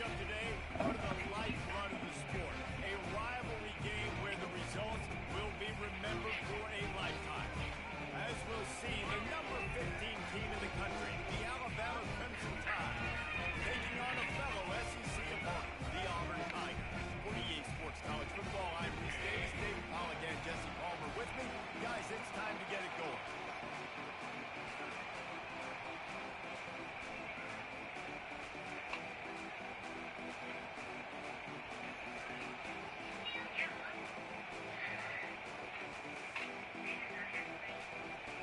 matchup today, part of the lifeblood of the sport. A rivalry game where the results will be remembered for a lifetime. As we'll see, the number 15 team in the country, the Alabama Crimson Tide, taking on a fellow SEC opponent, the Auburn Tigers. For EA Sports College Football, I'm Reese Davis, David Pollack, and Jesse Palmer with me. Guys, it's time to get it going.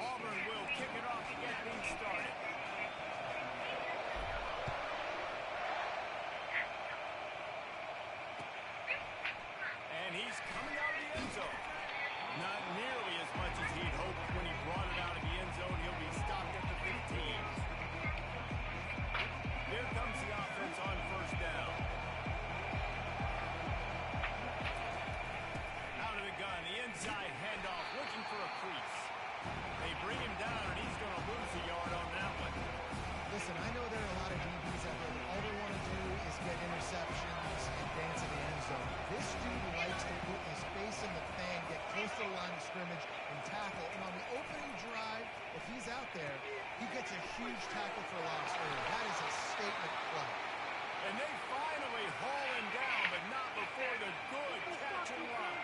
Auburn will kick it off to get things started. And he's coming out of the end zone. Not nearly as much as he'd hoped when he brought it out of the end zone. He'll be stopped at the 15. Here comes the offense on first down. Out of the gun, the inside handoff, looking for a crease. They bring him down, and he's going to lose a yard on that one. Listen, I know there are a lot of DBs out there that all they want to do is get interceptions and dance in the end zone. This dude likes to put his face in the fan, get close to the line of scrimmage, and tackle. And on the opening drive, if he's out there, he gets a huge tackle for loss early. That is a statement play. And they finally haul him down, but not before the good catch and run.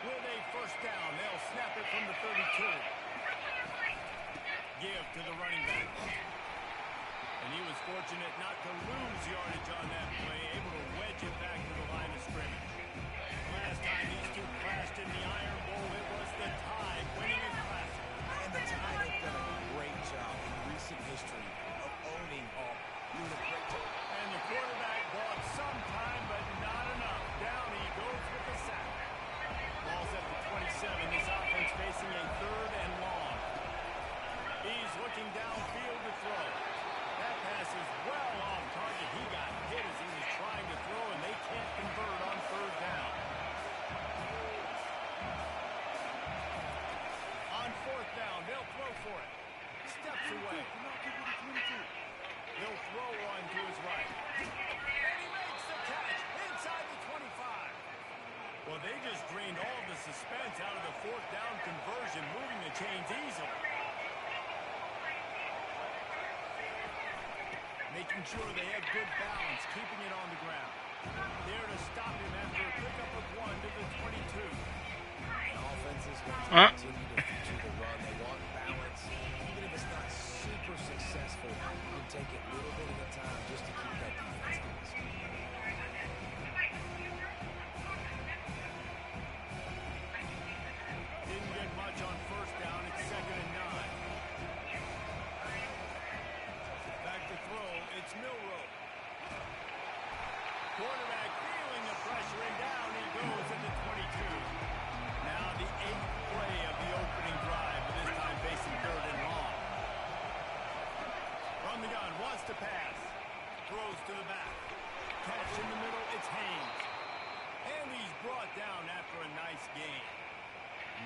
With a first down, they'll snap it from the 32. Give to the running back. And he was fortunate not to lose yardage on that play, able to wedge it back to the line of scrimmage. Last time these two clashed in the Iron Bowl, it was the Tide winning a classic. And the Tide have done a great job in recent history of owning Auburn. Doing a great job. And the quarterback bought some time, but not enough. Down he goes with the sack. Ball's at the 27. This offense facing a third and long. He's looking downfield to throw. That pass is well off target. He got hit as he was trying to throw, and they can't convert on third down. On fourth down, they'll throw for it. Steps away. He'll throw one to his right. And he makes the catch inside the 25. Well, they just drained all of the suspense out of the fourth down conversion, moving the chains easily. Making sure they have good balance, keeping it on the ground. There to stop him after a pickup of one to the 22. And offenses want to continue to feature the run. They want balance. Even if it's not super successful, you can take it little bit at a time just to keep that defense honest. Didn't get much on first down. It's 2nd and 9. Back to throw. It's Milroe. Quarterback feeling the pressure, and down he goes at the 22. Now the 8th play of the opening drive, but this time facing third and long. From the gun, wants to pass. Throws to the back. Catch in the middle, it's Haynes. And he's brought down after a nice game.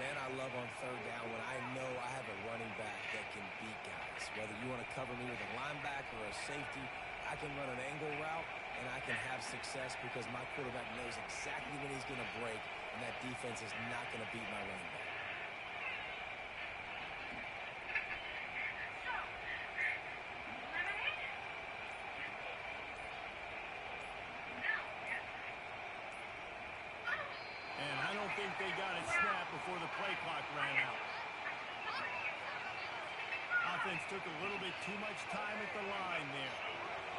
Man, I love on third down when I know I have a running back that can beat guys. Whether you want to cover me with a linebacker or a safety, I can run an angle route, and I can have success because my quarterback knows exactly when he's going to break, and that defense is not going to beat my running back. And I don't think they got it snapped before the play clock ran out. Offense took a little bit too much time at the line there.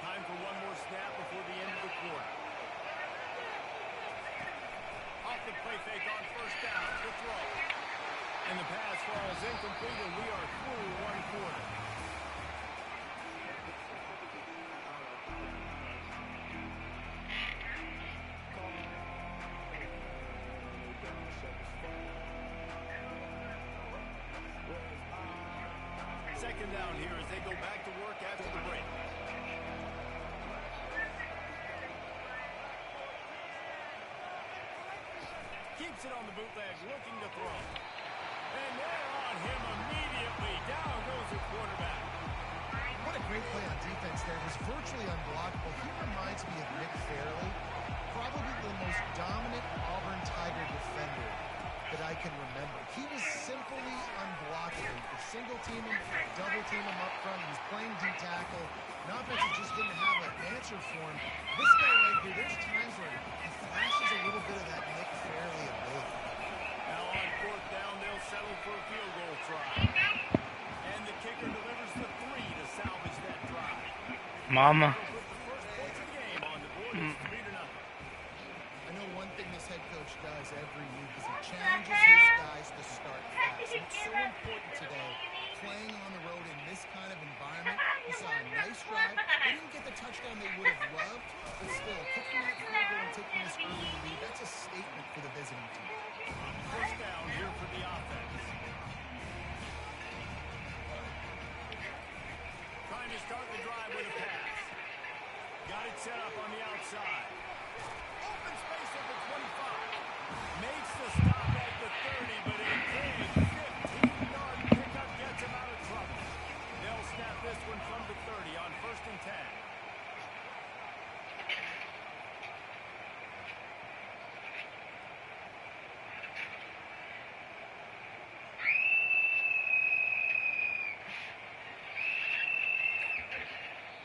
Time for one more snap before the end of the quarter. Off the play fake on first down, the throw. And the pass falls incomplete, and we are through one quarter. Second down here as they go back to work after the break. Keeps it on the bootleg, looking to throw. And they're on him immediately. Down goes the quarterback. What a great play on defense there. was virtually unblockable. He reminds me of Nick Fairley, probably the most dominant Auburn Tiger defender that I can remember. He was simply unblockable. You could single team him, double team him up front. He was playing D-tackle. And offenses just didn't have an answer for him. This guy right here, there's times where he flashes a little bit of that Nick Fairley ability. Now on fourth down, they'll settle for a field goal try. And the kicker delivers the 3 to salvage that drive. Mama. Put the first points of the game on the board. It's 3-0. I know one thing this head coach does every week is he challenges his guys to start fast. And it's so important today, playing on the road in this kind of environment. You saw a nice drive. They didn't get the touchdown they would have loved, but still, kicking that field goal and taking this early lead, that's a statement for the visiting team. First down here for the offense. Trying to start the drive with a pass. Got it set up on the outside. Open space at the 25. Makes the stop at the 30, but a big 15-yard pickup gets him out of trouble. They'll snap this one from the 30 on 1st and 10.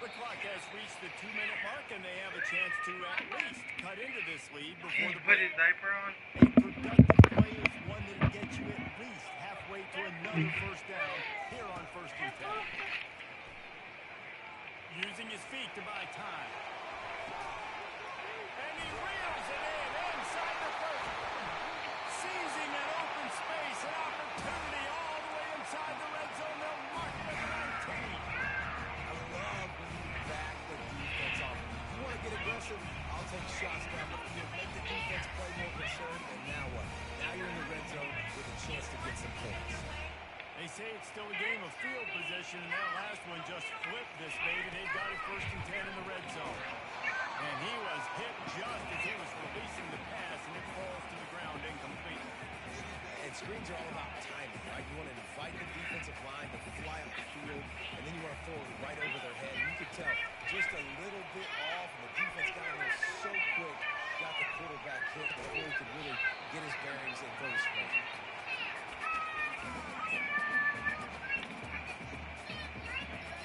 The clock has reached the 2-minute mark, and they have a chance to at least cut into this lead before the Put break. his diaper on. A productive play is one that'll get you at least halfway to another first down here on 1st and 10. Using his feet to buy time. And he reels it in inside the 30. Seizing an open space, an opportunity all the way inside the red zone. They'll mark it at the 19. I love when you back the defense off. If you want to get aggressive, I'll take shots down the field, make the defense play more concerned, and now what? Now you're in the red zone with a chance to get some points. They say it's still a game of field position, and that last one just flipped this baby. They've got it 1st and 10 in the red zone. And he was hit just as he was releasing the pass, and it falls to the ground incomplete. And screens are all about timing, right? You want to invite the defensive line to fly up the field, and then you want to throw it right over their head. And you could tell just a little bit off, and the defense got in there so quick, got the quarterback hit before he could really get his bearings and throw his sprint.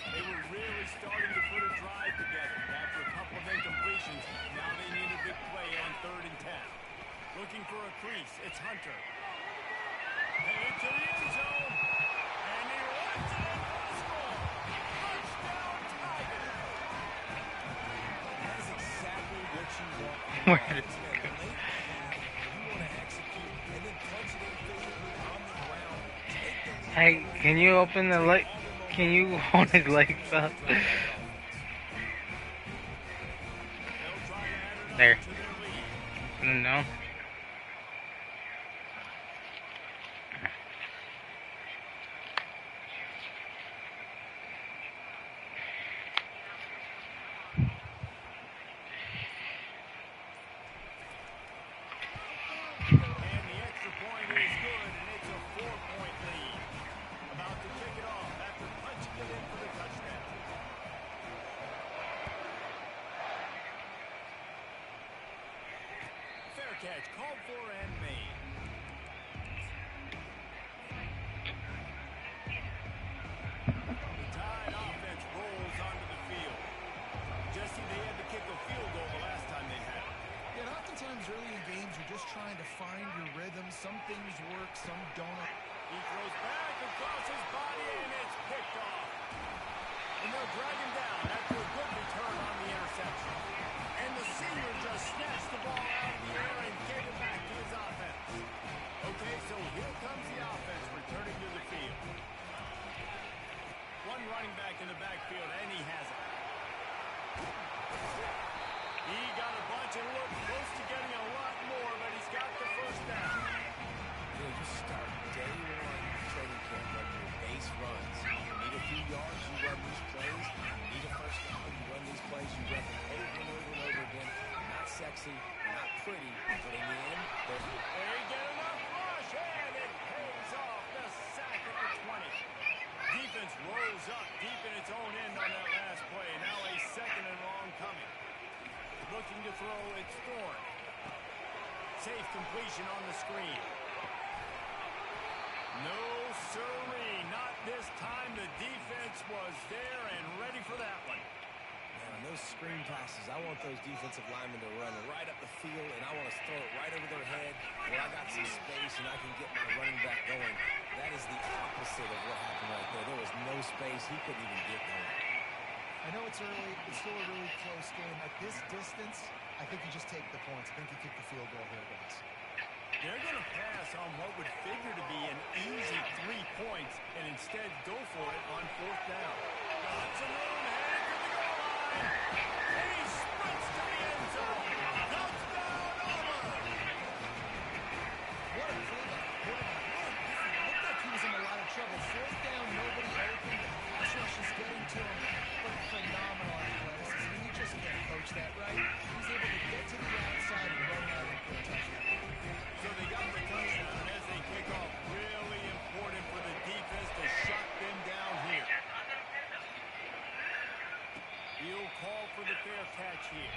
They were really starting to put a drive together. After a couple of incompletions, now they need a big play on 3rd and 10. Looking for a crease, it's Hunter. Headed to the end zone. And he lets it in for the score. Touchdown, Tiger. That is exactly what you want. Where did it Late in the game, you want to execute and then punch it in physically on the ground. Take the lead. Hey, can you open the leg? Can you hold his legs up? They'll try to add There. another to their lead. No. And the extra point is good, and it's a 4-point lead. About to kick it off after punching it in for the touchdown. Fair catch, called for and made. The Tide offense rolls onto the field. Jesse, they had to kick a field goal the last time they had it. Yeah, and oftentimes early in games, you're just trying to find your rhythm. Some things work, some don't. He throws back across his body, and it's picked off. And they'll drag him down after a good return on the interception. And the senior just snatched the ball out of the air and gave it back to his offense. Okay, so here comes the offense returning to the field. One running back in the backfield, and he has it. He got a bunch and looked close to getting a lot more, but he's got the first down. You know, you start day one training camp running your base runs. You need a few yards, you run these plays. You need a first down, you run these plays. You run them over and over and over again. Not sexy, not pretty, but in the end, they're good. They get enough rush, and it pays off. The sack at the 20. Defense rolls up deep in its own end on throw, it's Thorne. Safe completion on the screen. No, sirree, not this time. The defense was there and ready for that one. Man, on those screen passes, I want those defensive linemen to run right up the field, and I want to throw it right over their head where I got some space and I can get my running back going. That is the opposite of what happened right there. There was no space. He couldn't even get going. I know it's early. It's still a really close game. At this distance, I think you just take the points. I think you kick the field goal here, guys. They're going to pass on what would figure to be an easy 3 points and instead go for it on 4th down. Got some room, headed to the goal line. And he sprints to the end zone. Touchdown, Auburn. What a play by the quarterback. Looked like he was in a lot of trouble. 4th down, nobody open. Pass rush is getting to him. But phenomenal athleticism. You just can't coach that, right? He's able to get to the outside and run out and put a touchdown. So they got the touchdown as they kick off. Really important for the defense to shut them down here. He'll call for the fair catch here.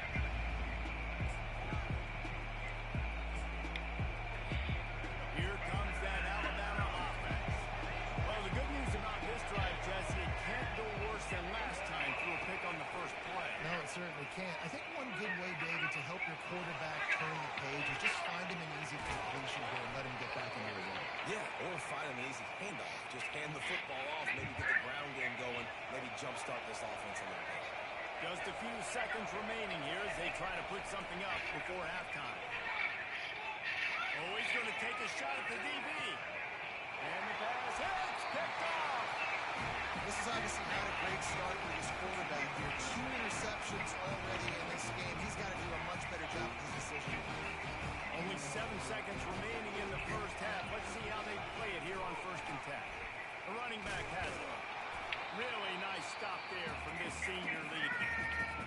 Here comes that Alabama offense. Well, the good news about this drive, Jesse, it can't go worse than last time through a pick on the first play. No, it certainly can't. I think one good way, David, to help your quarterback turn the page is just find him an easy completion here and let him get back into the game. Yeah, or find an easy handoff. Just hand the football off, maybe get the ground game going, maybe jumpstart this offense a little bit. Just a few seconds remaining here as they try to put something up before halftime. Oh, he's going to take a shot at the DB. And the pass hits, picked off. This is obviously not a great start for this quarterback here. 2 interceptions already in this game. He's got to do a much better job with his decision. Only 7 seconds remaining in the first half. Let's see how they play it here on 1st and 10. The running back has it. Really nice stop there from this senior leader.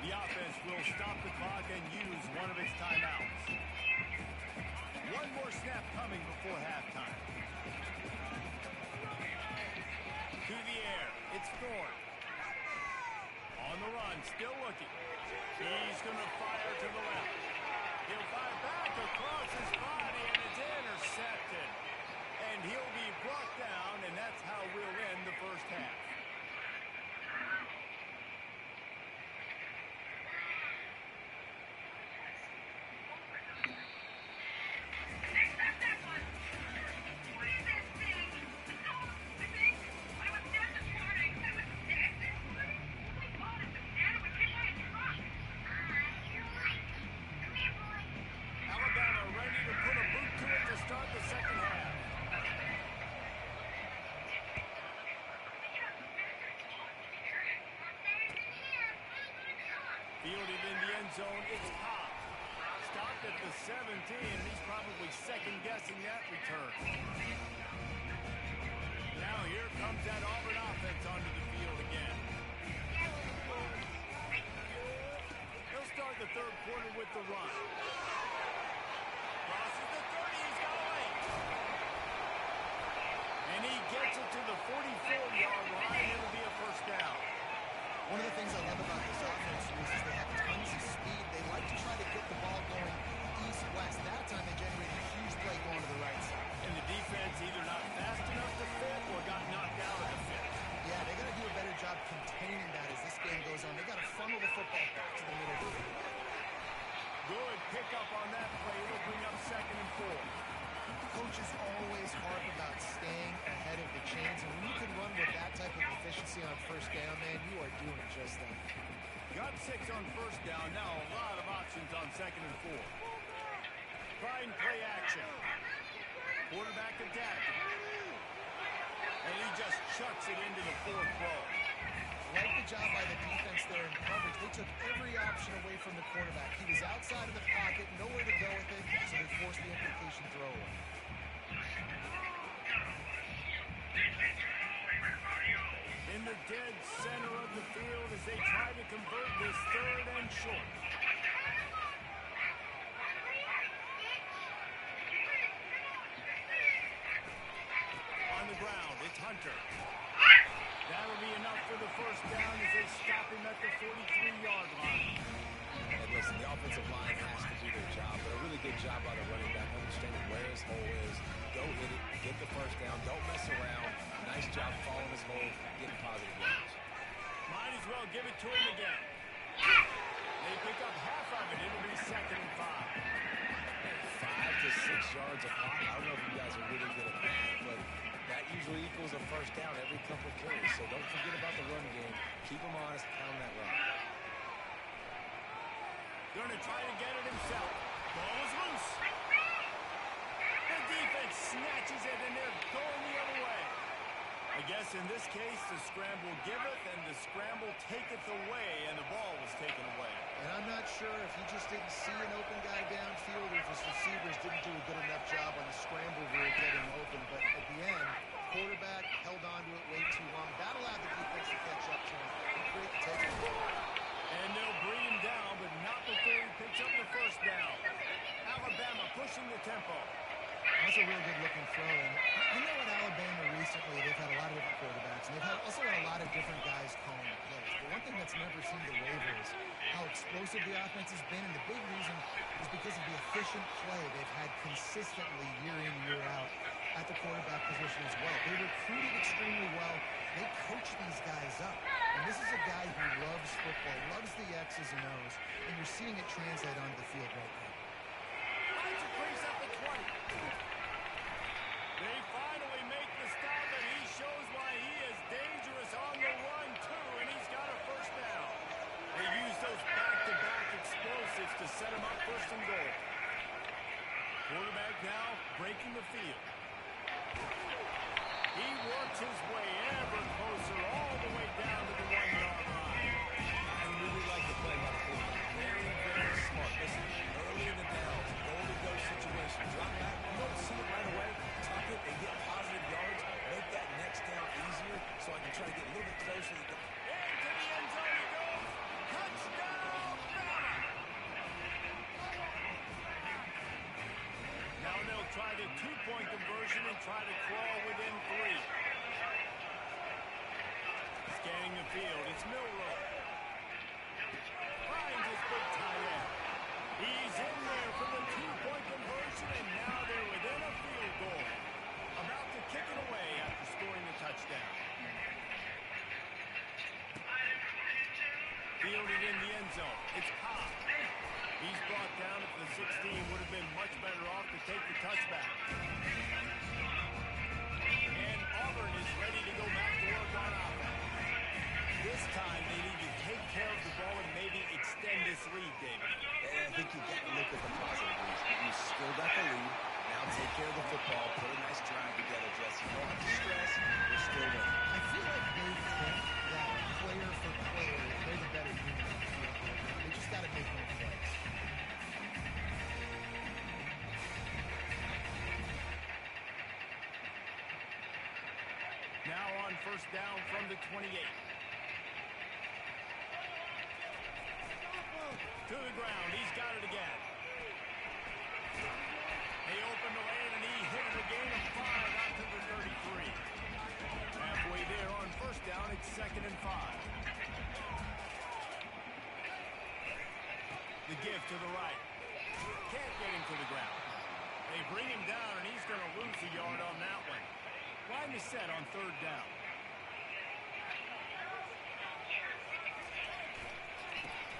The offense will stop the clock and use one of its timeouts. One more snap coming before halftime. To the air, it's Thorne. On the run, still looking. He's going to fire to the left. He'll fire back across his body, and it's intercepted. And he'll be brought down, and that's how we'll end the first half. Fielded in the end zone, it's Cobb. Stopped at the 17, and he's probably second-guessing that return. Now here comes that Auburn offense onto the field again. He'll start the 3rd quarter with the run. Crosses the 30, he's going. And he gets it to the 44-yard line. It'll be a first down. One of the things I love about this offense is they have tons of speed. They like to try to get the ball going east-west. That time they generated a huge play going to the right side. And the defense either not fast enough to fit or got knocked out of the fit. Yeah, they got to do a better job containing that as this game goes on. They got to funnel the football back to the middle. Good pickup on that play. It'll bring up 2nd and 4. Coaches always harp about staying ahead of the chains, and when you can run with that type of efficiency on 1st down, man, you are doing just that. Got 6 on 1st down. Now a lot of options on 2nd and 4. Try and play action. Quarterback attacking. And he just chucks it into the 4th row. Like the job by the defense there in coverage. They took every option away from the quarterback. He was outside of the pocket, nowhere to go with it, so they forced the implication throw away. In the dead center of the field as they try to convert this 3rd and short. On the ground, it's Hunter. That'll be enough for the first down as they stop him at the 43-yard line. And listen, the offensive line has well give it to him again. They pick up half of it. It'll be 2nd and 5. 5 to 6 yards a pop. I don't know if you guys are really good at that, but that usually equals a first down every couple of carries. So don't forget about the run game. Keep them honest, pound that rock. Going to try to get it himself. Ball is loose. The defense snatches it, and they're going the other way. I guess in this case, the scramble giveth and the scramble taketh away, and the ball was taken away. And I'm not sure if he just didn't see an open guy downfield or if his receivers didn't do a good enough job on the scramble rule getting open. But at the end, quarterback held on to it way too long. That allowed the defense to catch up to him and create the takeaway. And they'll bring him down, but not before he picks up the first down. Alabama pushing the tempo. That's a real good-looking throw. And I know at Alabama recently they've had a lot of different quarterbacks, and they've also had a lot of different guys calling the plays. But one thing that's never seemed to waver is how explosive the offense has been, and the big reason is because of the efficient play they've had consistently year in, year out at the quarterback position as well. They recruited extremely well. They coach these guys up. And this is a guy who loves football, loves the X's and O's, and you're seeing it translate onto the field right now. Finds a crease up the 20. They finally make the stop, and he shows why he is dangerous on the run, too, and he's got a first down. They use those back-to-back explosives to set him up 1st and goal. Quarterback now breaking the field. He works his way ever closer all the way down to the 1-yard line. I really like the play by the quarterback. Very, very smart. Listen, early in the downs, goal-to-go situation. Drop back. You don't see it right away. Tuck it and get positive yards. Make that next down easier so I can try to get a little bit closer. Into the end zone he goes. Touchdown, Bama! Now they'll try the 2-point conversion and try to crawl within 3. Scanning the field, it's Milroe. Finds his big tight end. He's in there for the 2-point conversion, and now they're within a field goal. About to kick it away after scoring the touchdown. Fielded in the end zone. It's Cobb. He's brought down at the 16. Would have been much better off to take the touchback. And Auburn is ready to go back to work on offense. This time they need to take care of the ball and maybe extend this lead, David. And I think you got to look at the positive reason. You still got the lead. Now take care of the football. Put a nice drive together, Jesse. You don't have to stress. We're still winning. I feel like they think that player for player, they're the better unit on the field right now. They just got to make more plays. Now on 1st down from the 28. To the ground. He's got it again. They open the lane, and he hit it a gain of 5 out to the 33. Halfway there on 1st down, it's 2nd and 5. The give to the right. Can't get him to the ground. They bring him down, and he's going to lose a yard on that one. Line is set on 3rd down.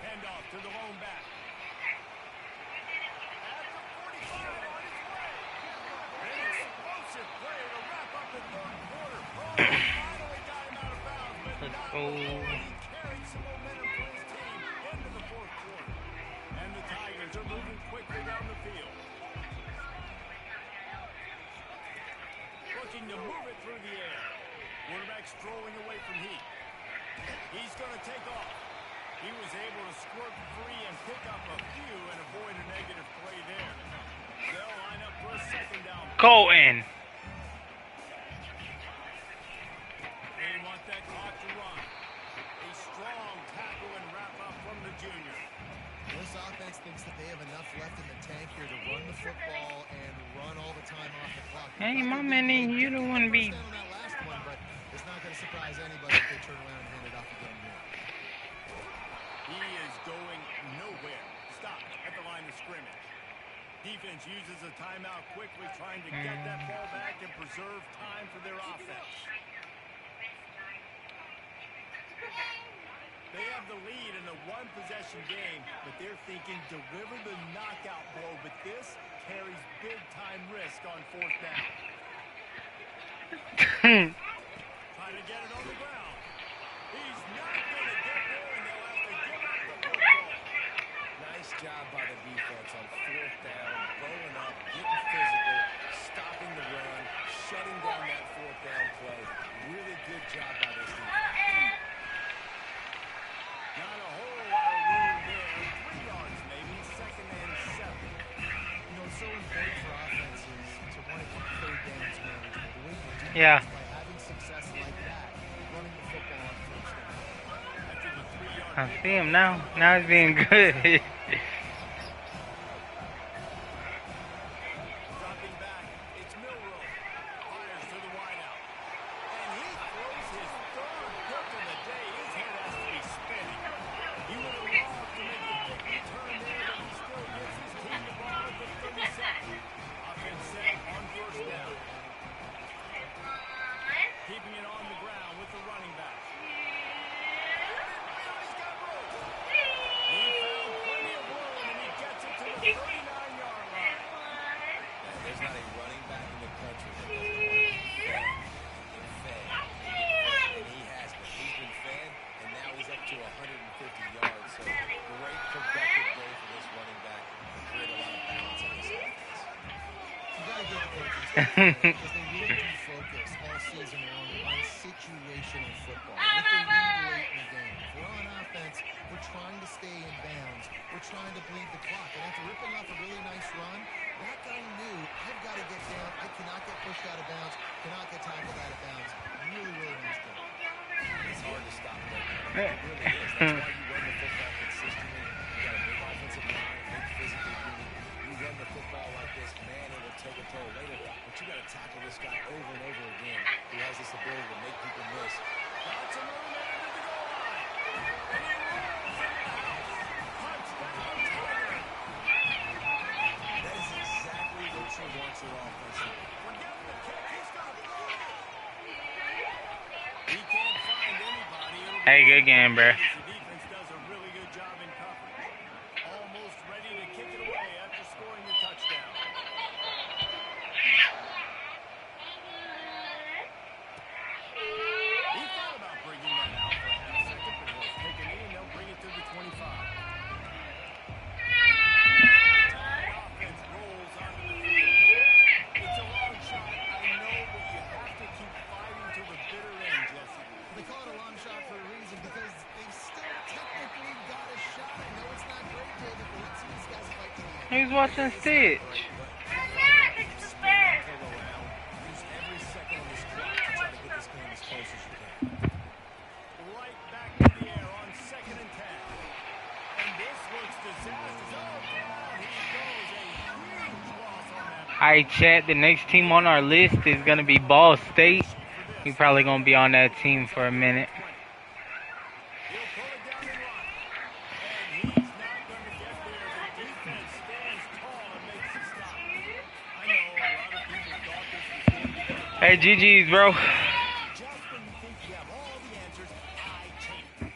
Handoff to the lone back. At the 45 on his way. An explosive play to wrap up the 3rd quarter. Oh, finally got him out of bounds, but not before he carried some momentum for his team into the 4th quarter. And the Tigers are moving quickly down the field. Looking to move it through the air. Quarterback strolling away from Heat. He's going to take off. He was able to squirt free and pick up a few and avoid a negative play there. They'll line up for a 2nd down. Go in. They want that clock to run. A strong tackle and wrap up from the junior. This offense thinks that they have enough left in the tank here to run the football and run all the time off the clock. Hey, my man, you don't want to be. On that last one, but it's not going to surprise anybody if they turn around and hand it off again here. He is going nowhere. Stop at the line of scrimmage. Defense uses a timeout quickly, trying to get that ball back and preserve time for their offense. have the lead in a one-possession game, but they're thinking deliver the knockout blow, but this carries big-time risk on fourth down. Trying to get it on the ground. He's not going to get there, and they'll have to give up the football. Nice job by the defense on fourth down, bowling up, getting physical, stopping the run, shutting down that fourth down play. Really good job by this defense. Not a whole lot of room there. 3 yards maybe, 2nd and 7. You know, it's so important for offenses to want to keep third downs manageable. The way you do Yeah. is by having success like that, running the football on first down. After the 3-yard I see him now. Now he's being good. dropping back, it's Milrow. Fires to the wideout. And he throws his 3rd pick of the day. His head has to be spinning. He would have loved to make a big return there, but he still gives his team the ball at the 37. Offense set on first down. Keeping it on the ground with the running back. He's got room. He found plenty of room, and he gets it to the 39-yard line. And there's not a running back in the country that doesn't want to be fed and fed and he has been. He's been fed, and now he's up to 150 yards. So great productive day for this running back. Create a lot of balance on this offense. You got to give the coaches credit because they really do focus all season long on situational football. What they need late in the game. If we're on offense, we're trying to stay in bounds. We're trying to bleed the clock. And after ripping off a really nice run, that guy knew, I've got to get down. I cannot get pushed out of bounds. Cannot get tackled out of bounds. Really, really nice play. It's hard to stop that. It really is. That's why you run the football consistently. You got a big offensive line, big physical unit. You run the football like this, man, it will take a toll later. But you got to tackle this guy over and over again who has this ability to make people miss. That's another man to the goal line. And he rolls into the house. Touchdown, Tiger. That is exactly what you want your offense to do. Forget the kick. He's got a blow. He can't find anybody. It'll be Hey, good game, bro. the defense does a really good job in coverage. Almost ready to kick it away after scoring the touchdown. He thought about bringing that out for a half second, but he'll take a knee and they'll bring it to the 25. Offense rolls onto the field. It's a long shot, I know, but you have to keep fighting to the bitter end, Jesse. They call it a long shot for a reason because they've still technically got a shot. I know it's not great, David, but let's see these guys fight to the end. He was watching Stitch. Use every second on this clock to try to get this game as close as you can. Right back in the air on 2nd and 10. And this looks disastrous. Oh, down he goes. A huge loss on that. Alright, chat. The next team on our list is going to be Ball State. He's probably going to be on that team for a minute. He'll pull it down and run. And he's not going to get there. The defense stands tall and makes the stop. I know a lot of people thought this was going to be Hey, GG's, bro. just when you think you have all the answers, I change.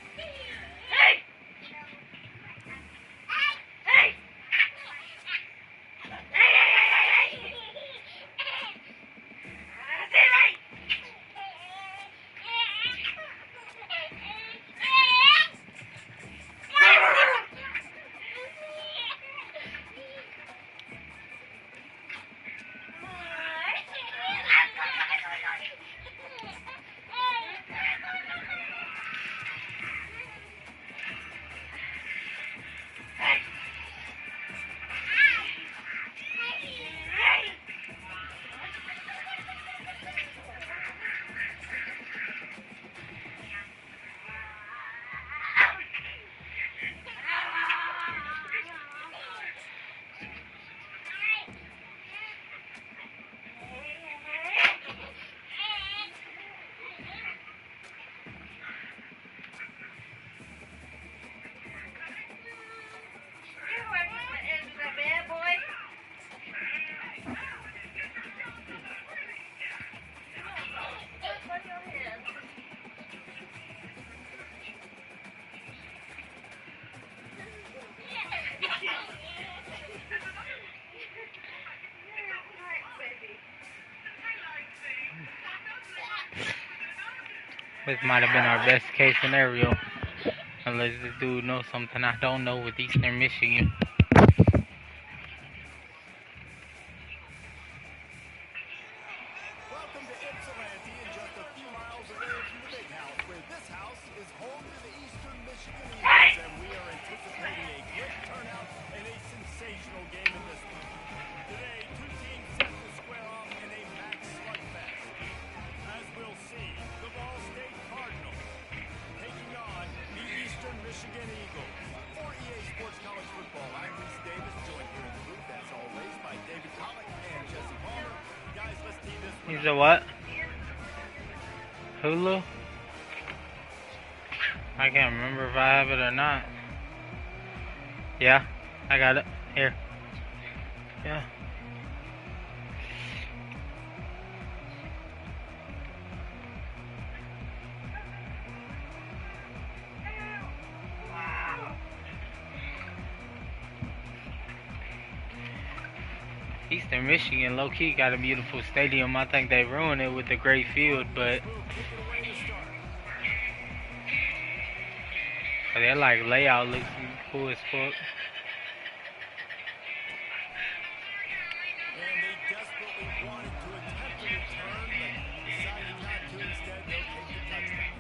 This might have been our best case scenario. Unless this dude knows something I don't know with Eastern Michigan. Welcome to Ypsilanti, and just a few miles away from the big house, where this house is home to the Eastern Michigan Eagles, and we are anticipating a great turnout and a sensational game in this one. Today, two teams set to square off in a match slugfest. As we'll see, the Ball State Cardinals taking on the Eastern Michigan Eagles. For EA Sports College Football, I'm Reese Davis, joined here in the booth, as always, by David Pollock and Jesse Palmer. Guys, let's tee this one He's up. a what? Hulu? I can't remember if I have it or not. Yeah, I got it. Here. Yeah. Eastern Michigan low-key got a beautiful stadium. I think they ruined it with the great field, but their like layout looks cool as fuck. And they desperately wanted to attempt a return, but decided not to. Instead, they'll take the touchdown.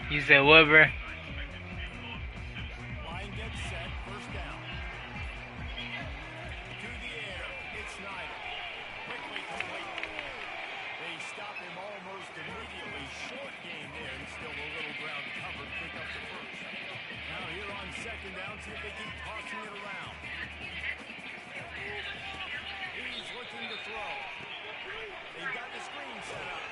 You said what, bro? Line gets set, first down. To the air, it's Snyder. Quickly complete. They stop him almost immediately. Short gain there, and still a little ground covered. Pick up the first. Now here on second down, see if they keep tossing it around. He's looking to throw. They've got the screen set up.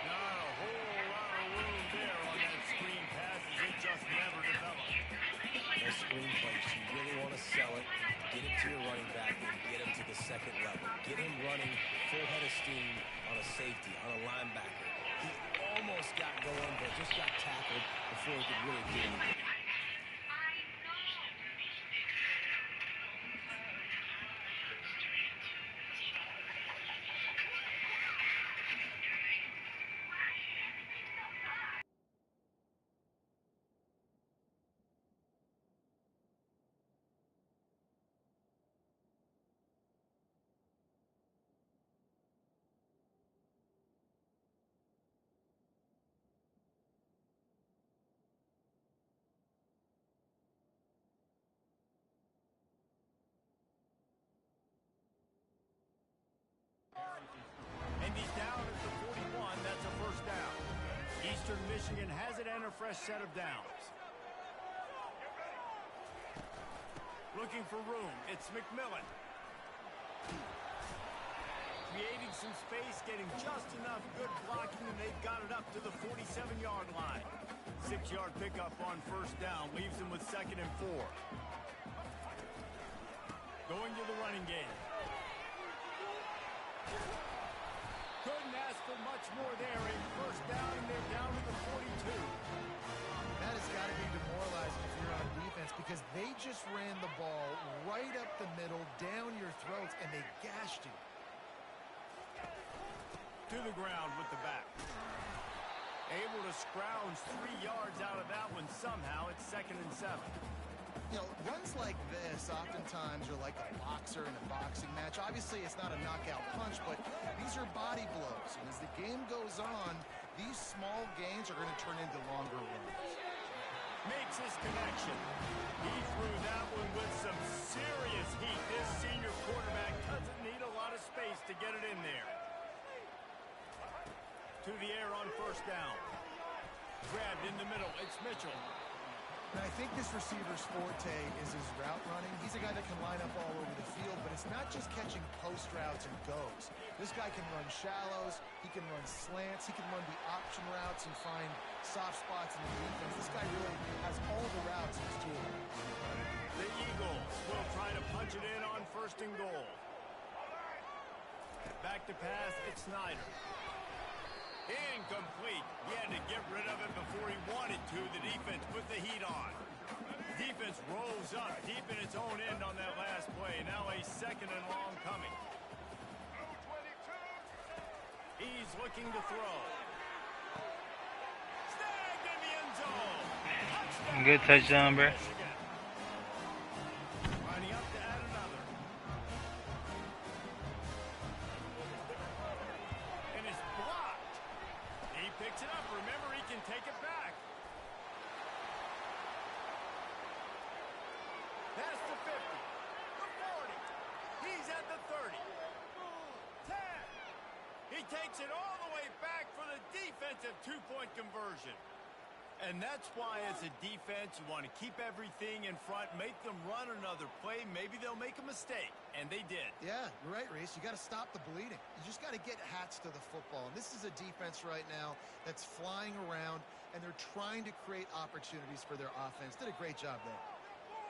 Not a whole lot of room there on that screen pass, as it just never developed. Those screen plays, you really want to sell it, get it to your running back, and get him to the second level. Get him running full head of steam on a safety, on a linebacker. He almost got going, but just got tackled before he could really do anything. And he's down at the 41. That's a first down. Eastern Michigan has it and a fresh set of downs. Looking for room. It's McMillan. Creating some space, getting just enough good blocking, and they've got it up to the 47-yard line. 6-yard pickup on first down. Leaves them with 2nd and 4. Going to the running game. Couldn't ask for much more there. A first down, and they're down to the 42. That has got to be demoralizing if you're on defense because they just ran the ball right up the middle, down your throats, and they gashed you. To the ground with the back. Able to scrounge 3 yards out of that one somehow. It's 2nd and 7. You know, runs like this oftentimes are like a boxer in a boxing match. Obviously, it's not a knockout punch, but these are body blows. And as the game goes on, these small gains are going to turn into longer runs. Makes his connection. He threw that one with some serious heat. This senior quarterback doesn't need a lot of space to get it in there. To the air on first down. Grabbed in the middle. It's Mitchell. And I think this receiver's forte is his route running. He's a guy that can line up all over the field, but it's not just catching post routes and goes. This guy can run shallows, he can run slants, he can run the option routes and find soft spots in the defense. This guy really has all the routes in his tool. The Eagles will try to punch it in on 1st and goal. Back to pass, it's Snyder. Incomplete. He had to get rid of it before he wanted to. The defense put the heat on. Defense rolls up deep in its own end on that last play. Now a 2nd and long coming. He's looking to throw. Snagged in the end zone. Touchdown. Good touchdown, bro. Lining up to add another. And it's blocked. He picks it up. Remember, he can take it back. That's the 50. The 40. He's at the 30. 10. He takes it all the way back for the defensive 2-point conversion. And that's why, as a defense, you want to keep everything in front, make them run another play. Maybe they'll make a mistake, and they did. Yeah, you're right, Reese. You got to stop the bleeding. You just got to get hats to the football. And this is a defense right now that's flying around, and they're trying to create opportunities for their offense. Did a great job there.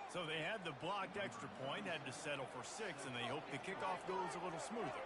So they had the blocked extra point, had to settle for 6, and they hope the kickoff goes a little smoother.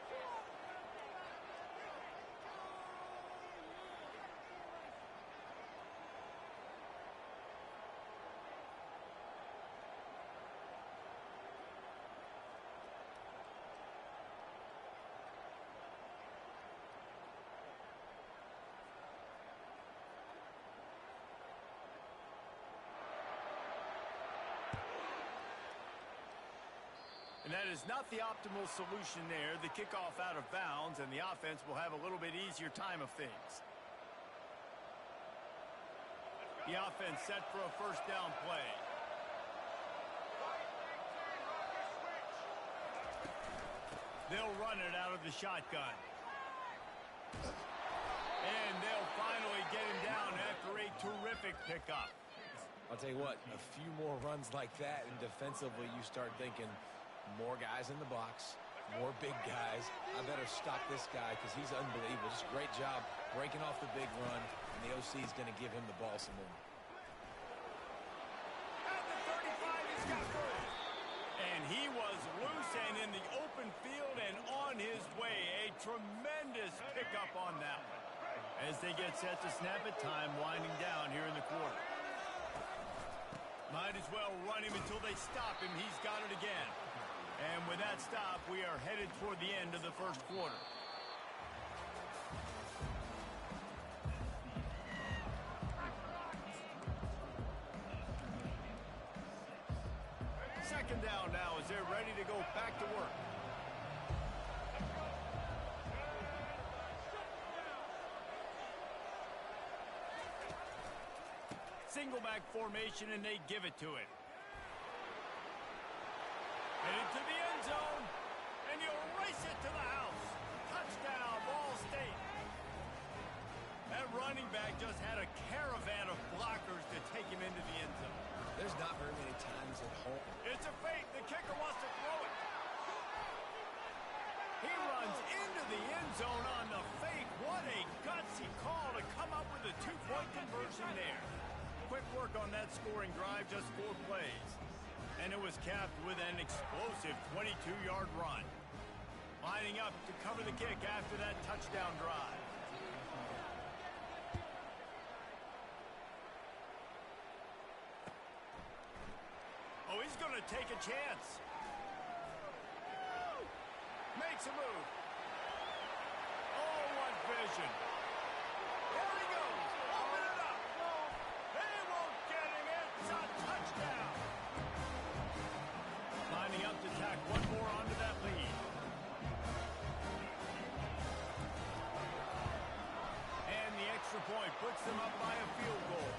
And that is not the optimal solution there. The kickoff out of bounds, and the offense will have a little bit easier time of things. The offense set for a first down play. They'll run it out of the shotgun. And they'll finally get him down after a terrific pickup. I'll tell you what, a few more runs like that, and defensively you start thinking, more guys in the box, more big guys. I better stop this guy because he's unbelievable. Just great job breaking off the big run, and the OC is going to give him the ball some more. At the 35, he's got room. And he was loose and in the open field and on his way. A tremendous pickup on that one. As they get set to snap it, time winding down here in the quarter. Might as well run him until they stop him. He's got it again. And with that stop, we are headed toward the end of the first quarter. Second down now as they're ready to go back to work. Single back formation, and they give it to it. Headed to the end zone, and you'll race it to the house. Touchdown, Ball State. That running back just had a caravan of blockers to take him into the end zone. There's not very many times at home. It's a fake. The kicker wants to throw it. He runs into the end zone on the fake. What a gutsy call to come up with a 2-point conversion there. Quick work on that scoring drive, just 4 plays. And it was capped with an explosive 22-yard run. Lining up to cover the kick after that touchdown drive. Oh, he's going to take a chance. Makes a move. Oh, what vision. There he goes. Open it up. They won't get him. It's a touchdown. Lining up to tack one more onto that lead. And the extra point puts them up by a field goal.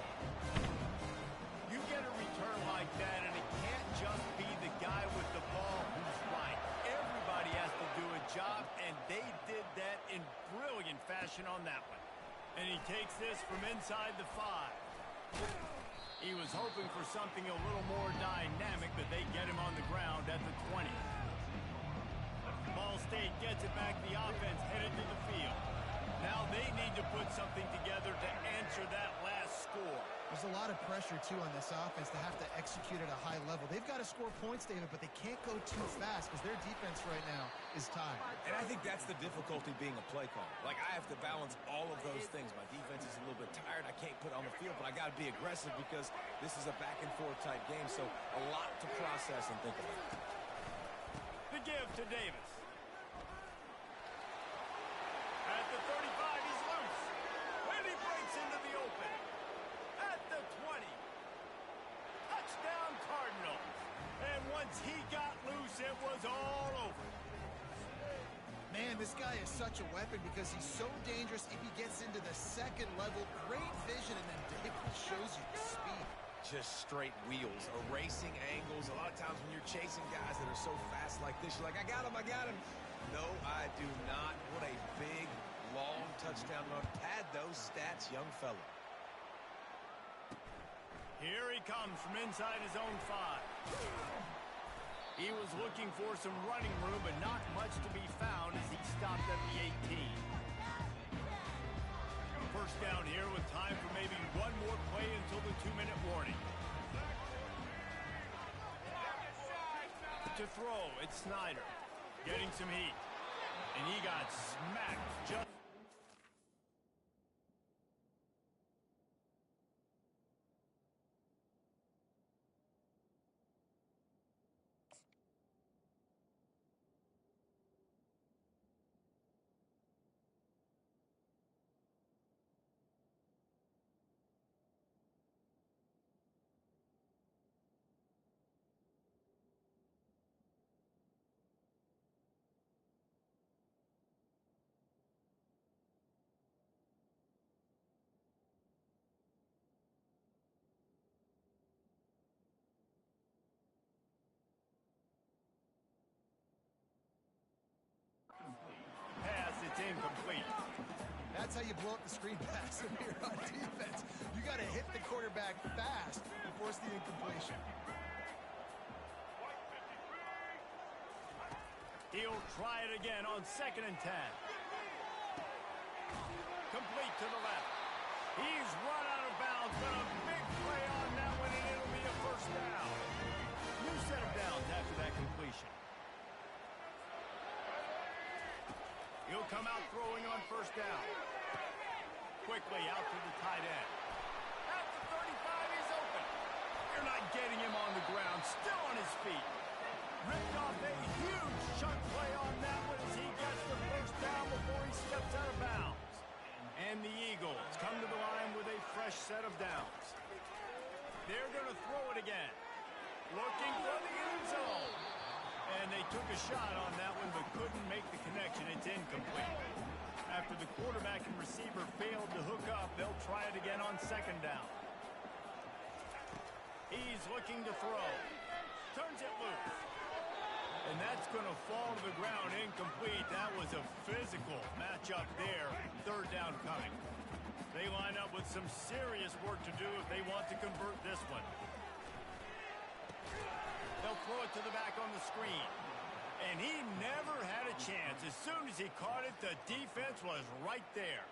You get a return like that, and it can't just be the guy with the ball who's right. Everybody has to do a job, and they did that in brilliant fashion on that one. And he takes this from inside the 5. He was hoping for something a little more dynamic, but they get him on the ground at the 20. Ball State gets it back. The offense headed to the field. Now they need to put something together to answer that last score. There's a lot of pressure, too, on this offense to have to execute at a high level. They've got to score points, David, but they can't go too fast because their defense right now is tired. And I think that's the difficulty being a play caller. Like, I have to balance all of those things. My defense is a little bit tired. I can't put it on the field, but I got to be aggressive because this is a back-and-forth type game, so a lot to process and think about. The give to Davis. At the 35, he's loose. And he breaks into the open. At the 20. Touchdown Cardinals. And once he got loose, it was all over. Man, this guy is such a weapon because he's so dangerous if he gets into the second level. Great vision, and then David shows you the speed. Just straight wheels, erasing angles. A lot of times when you're chasing guys that are so fast like this, you're like, I got him, I got him. No, I do not. What a big, long touchdown run. Pad those stats, young fella. Here he comes from inside his own 5. He was looking for some running room, but not much to be found as he stopped at the 18. First down here with time for maybe one more play until the 2-minute warning. To throw, it's Snyder. Getting some heat. And he got smacked just... pass, it's incomplete. That's how you blow up the screen pass if you're on defense. You got to hit the quarterback fast and force the incompletion. He'll try it again on 2nd and 10. Complete to the left. He's run out of bounds, but a big play on that one, and it'll be a first down. New set of downs after that completion. He'll come out throwing on first down. Quickly out to the tight end. At the 35, he's open. You're not getting him on the ground, still on his feet. Ripped off a huge chunk play on that one as he gets the first down before he steps out of bounds. And the Eagles come to the line with a fresh set of downs. They're going to throw it again. Looking for the end zone. And they took a shot on that one but couldn't make the connection. It's incomplete. After the quarterback and receiver failed to hook up, they'll try it again on 2nd down. He's looking to throw. Turns it loose. And that's going to fall to the ground incomplete. That was a physical matchup there. 3rd down coming. They line up with some serious work to do if they want to convert this one. They'll throw it to the back on the screen. And he never had a chance. As soon as he caught it, the defense was right there.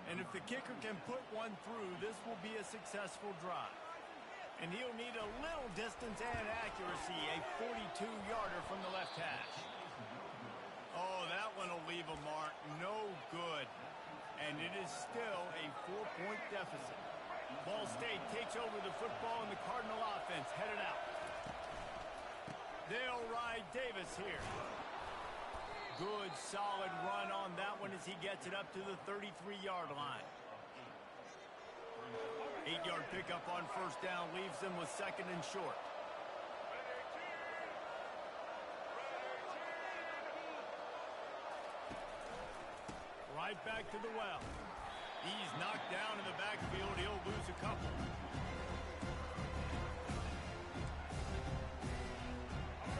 And if the kicker can put one through, this will be a successful drive. And he'll need a little distance and accuracy, a 42-yarder from the left hash. Oh, that one will leave a mark. No good. And it is still a 4-point deficit. Ball State takes over the football, and the Cardinal offense headed out. They'll ride Davis here. Good, solid run on that one as he gets it up to the 33-yard line. 8-yard pickup on first down leaves them with second and short. Right back to the well. He's knocked down in the backfield. He'll lose a couple.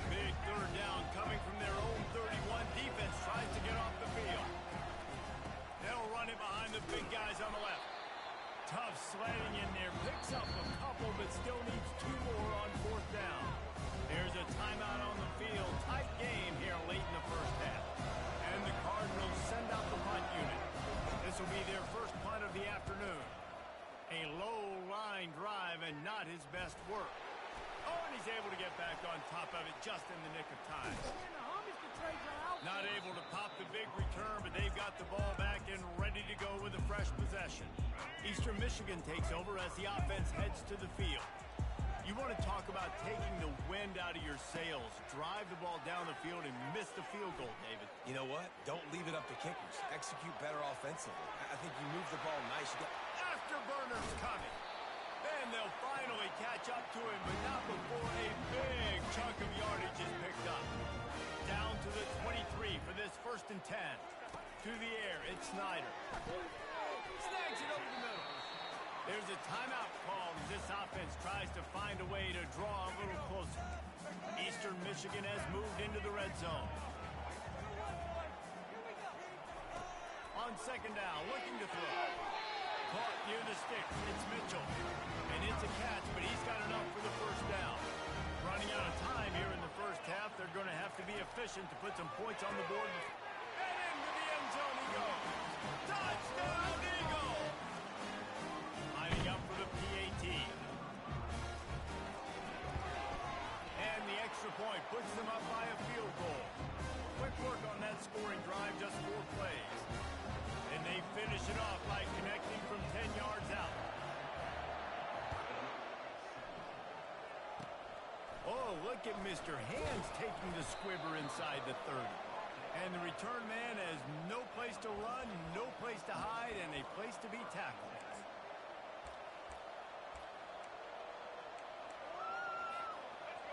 Big third down coming from their own 31. Defense tries to get off the field. They'll run it behind the big guys on the left. Tough sledding in there. Picks up a couple, but still needs 2 more on fourth down. There's a timeout on the field. Tight game here late in the first half. And the Cardinals send out the punt unit. This will be their first punt of the afternoon. A low-line drive and not his best work. Oh, and he's able to get back on top of it just in the nick of time. Not able to pop the big return, but they've got the ball back and ready to go with a fresh possession. Eastern Michigan takes over as the offense heads to the field. You want to talk about taking the wind out of your sails. Drive the ball down the field and miss the field goal, David. You know what? Don't leave it up to kickers. Execute better offensively. I think you move the ball nice. Afterburners coming. Then they'll finally catch up to him, but not before a big chunk of yardage is picked up. Down to the 23 for this 1st and 10. To the air, it's Snyder. Snags it over the middle. There's a timeout call as this offense tries to find a way to draw a little closer. Eastern Michigan has moved into the red zone. On second down, looking to throw. Caught near the sticks. It's Mitchell. And it's a catch, but he's got enough for the first down. Running out of time here in the first half. They're going to have to be efficient to put some points on the board. And into the end zone he goes. Touchdown, Eagles! Lining up for the PAT. And the extra point puts them up by a field goal. Quick work on that scoring drive, just 4 plays. And they finish it off by connecting from 10 yards out. Oh, look at Mr. Hands taking the squibber inside the 30. And the return man has no place to run, no place to hide, and a place to be tackled.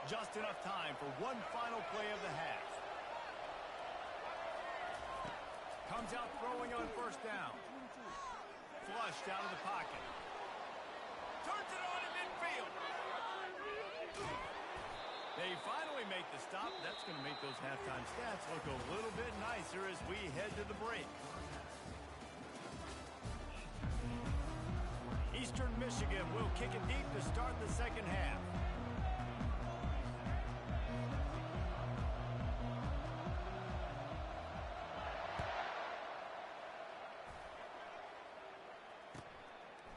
Just enough time for one final play of the half. Comes out throwing on first down. Flushed out of the pocket. Turns it on in midfield. They finally make the stop. That's going to make those halftime stats look a little bit nicer as we head to the break. Eastern Michigan will kick it deep to start the second half.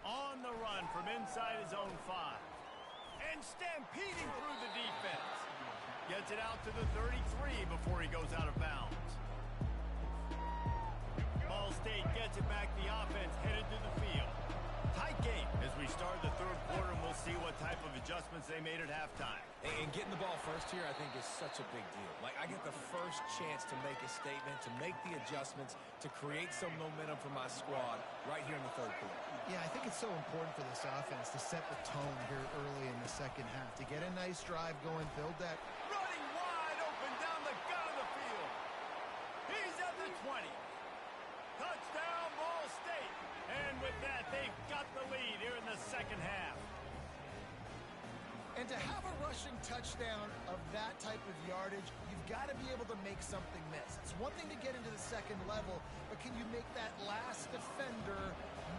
On the run from inside his own 5. And stampeding through the defense. Gets it out to the 33 before he goes out of bounds. Ball State gets it back. The offense headed to the field. Tight game as we start the third quarter, and we'll see what type of adjustments they made at halftime. And getting the ball first here, I think, is such a big deal. Like, I get the first chance to make a statement, to make the adjustments, to create some momentum for my squad right here in the third quarter. Yeah, I think it's so important for this offense to set the tone here early in the second half, to get a nice drive going, build that. Running wide open down the gut of the field. He's at the 20. Touchdown, Ball State. And with that, they've got the lead here in the second half. And to have a rushing touchdown of that type of yardage, you've got to be able to make something miss. It's one thing to get into the second level, but can you make that last defender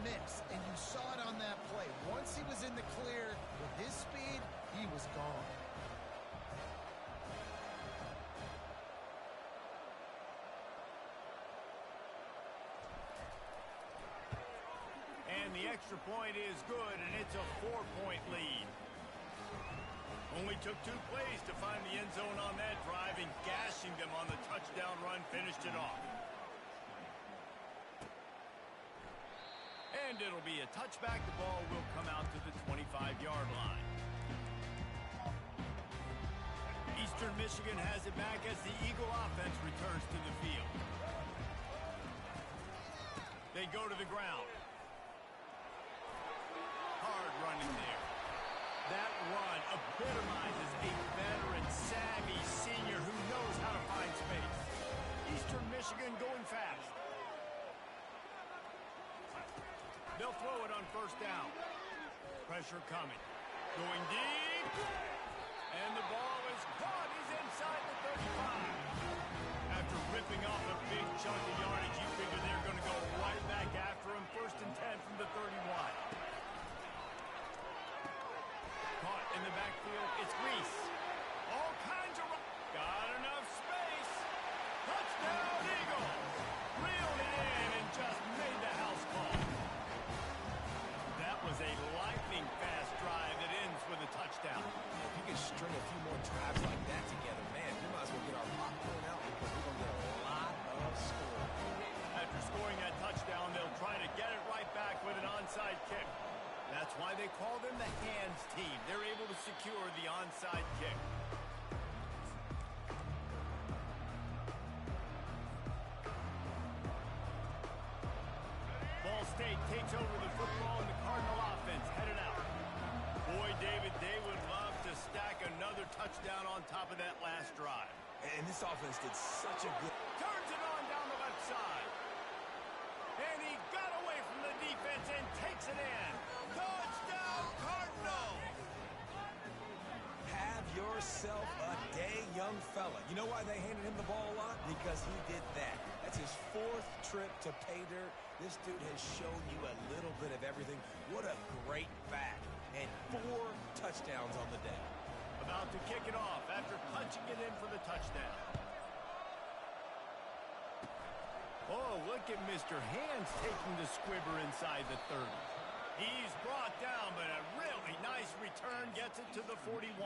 miss? And you saw it on that play. Once he was in the clear with his speed, he was gone. And the extra point is good, and it's a 4-point lead. Only took 2 plays to find the end zone on that drive, and gashing them on the touchdown run finished it off. And it'll be a touchback. The ball will come out to the 25-yard line. Eastern Michigan has it back as the Eagle offense returns to the field. They go to the ground. Hard running there. That run epitomizes a veteran, savvy senior who knows how to find space. Eastern Michigan going fast. They'll throw it on first down. Pressure coming. Going deep. And the ball is caught. He's inside the 35. After ripping off a big chunk of yardage, you figure they're going to go right back after him. 1st and 10 from the 31. Caught in the backfield. It's Reese. All kinds of... Got enough space. Touchdown, Eagle. Reeled it in and just made the house call. That was a lightning-fast drive that ends with a touchdown. If you can string a few more drives like that together, man, we might as well get our popcorn out because we're going to get a lot of scoring. After scoring that touchdown, they'll try to get it right back with an onside kick. That's why they call them the hands team. They're able to secure the onside kick. Ball State takes over the football and the Cardinal offense headed out. Boy, David, they would love to stack another touchdown on top of that last drive. And this offense did such a good... Turns it on down the left side. And he got away from the defense and takes it in. Touchdown, Cardinal! Have yourself a day, young fella. You know why they handed him the ball a lot? Because he did that. That's his 4th trip to pay dirt. This dude has shown you a little bit of everything. What a great back. And 4 touchdowns on the day. About to kick it off after punching it in for the touchdown. Oh, look at Mr. Hands taking the squibber inside the 30. He's brought down, but a really nice return gets it to the 41.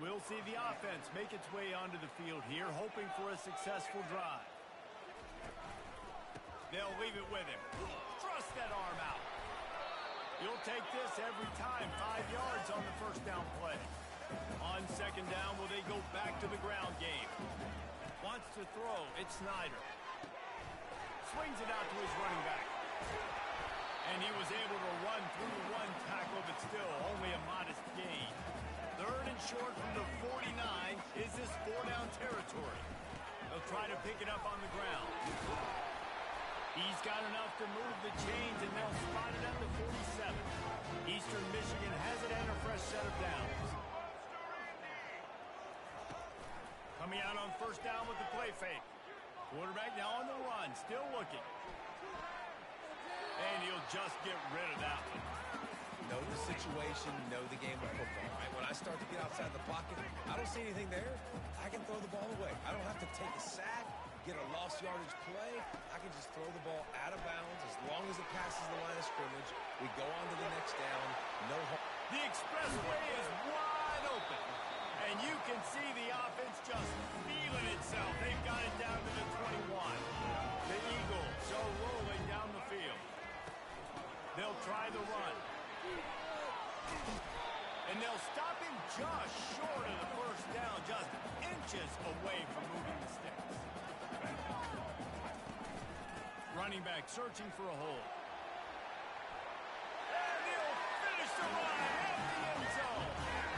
We'll see the offense make its way onto the field here, hoping for a successful drive. They'll leave it with him. Thrust that arm out. You'll take this every time. 5 yards on the first down play. On second down, will they go back to the ground game? Wants to throw. It's Snyder. Swings it out to his running back. And he was able to run through 1 tackle, but still only a modest gain. 3rd and short from the 49. Is this 4-down territory? They'll try to pick it up on the ground. He's got enough to move the chains, and they'll spot it at the 47. Eastern Michigan has it and a fresh set of downs. Coming out on first down with the play fake. Quarterback now on the run, still looking. And he'll just get rid of that one. Know the situation, know the game of football, right? When I start to get outside the pocket, I don't see anything there. I can throw the ball away. I don't have to take a sack, get a lost yardage play. I can just throw the ball out of bounds as long as it passes the line of scrimmage. We go on to the next down. No harm. The expressway is wide open. And you can see the offense just feeling itself. They've got it down to the 21. The Eagles are rolling down the field. They'll try the run. And they'll stop him just short of the first down, just inches away from moving the sticks. Running back searching for a hole. And he'll finish the run at the end zone.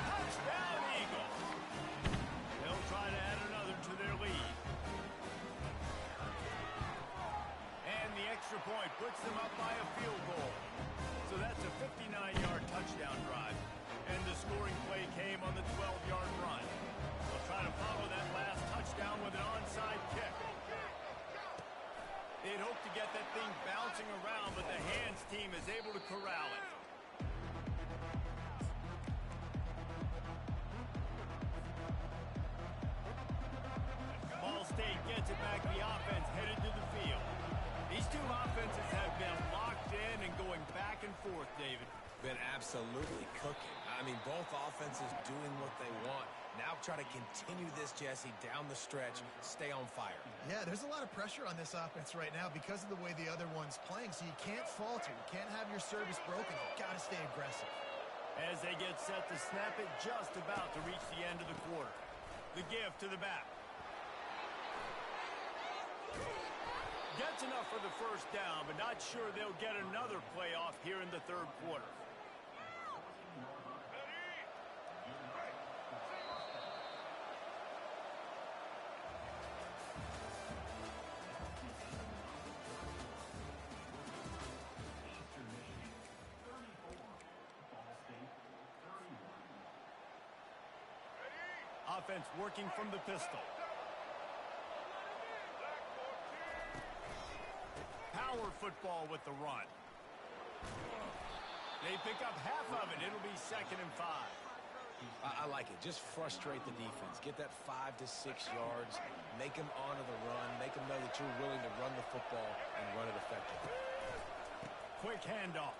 Touchdown, Eagles. They'll try to add another to their lead. And the extra point puts them up by a field goal. So that's a 59-yard touchdown drive. And the scoring play came on the 12-yard run. They'll try to follow that last touchdown with an onside kick. They'd hope to get that thing bouncing around, but the hands team is able to corral it. Ball State gets it back. The offense headed to the field. These two offenses have been locked in and going back and forth, David. Been absolutely cooking. I mean, both offenses doing what they want. Now try to continue this, Jesse, down the stretch. Stay on fire. Yeah, there's a lot of pressure on this offense right now because of the way the other one's playing, so you can't falter. You can't have your service broken. You've got to stay aggressive. As they get set to snap it, just about to reach the end of the quarter. The give to the back. Gets enough for the first down, but not sure they'll get another play off here in the third quarter. Offense working from the pistol. Power football with the run. They pick up half of it. It'll be 2nd and 5. I like it. Just frustrate the defense. Get that 5 to 6 yards. Make them honor the run. Make them know that you're willing to run the football and run it effectively. Quick handoff.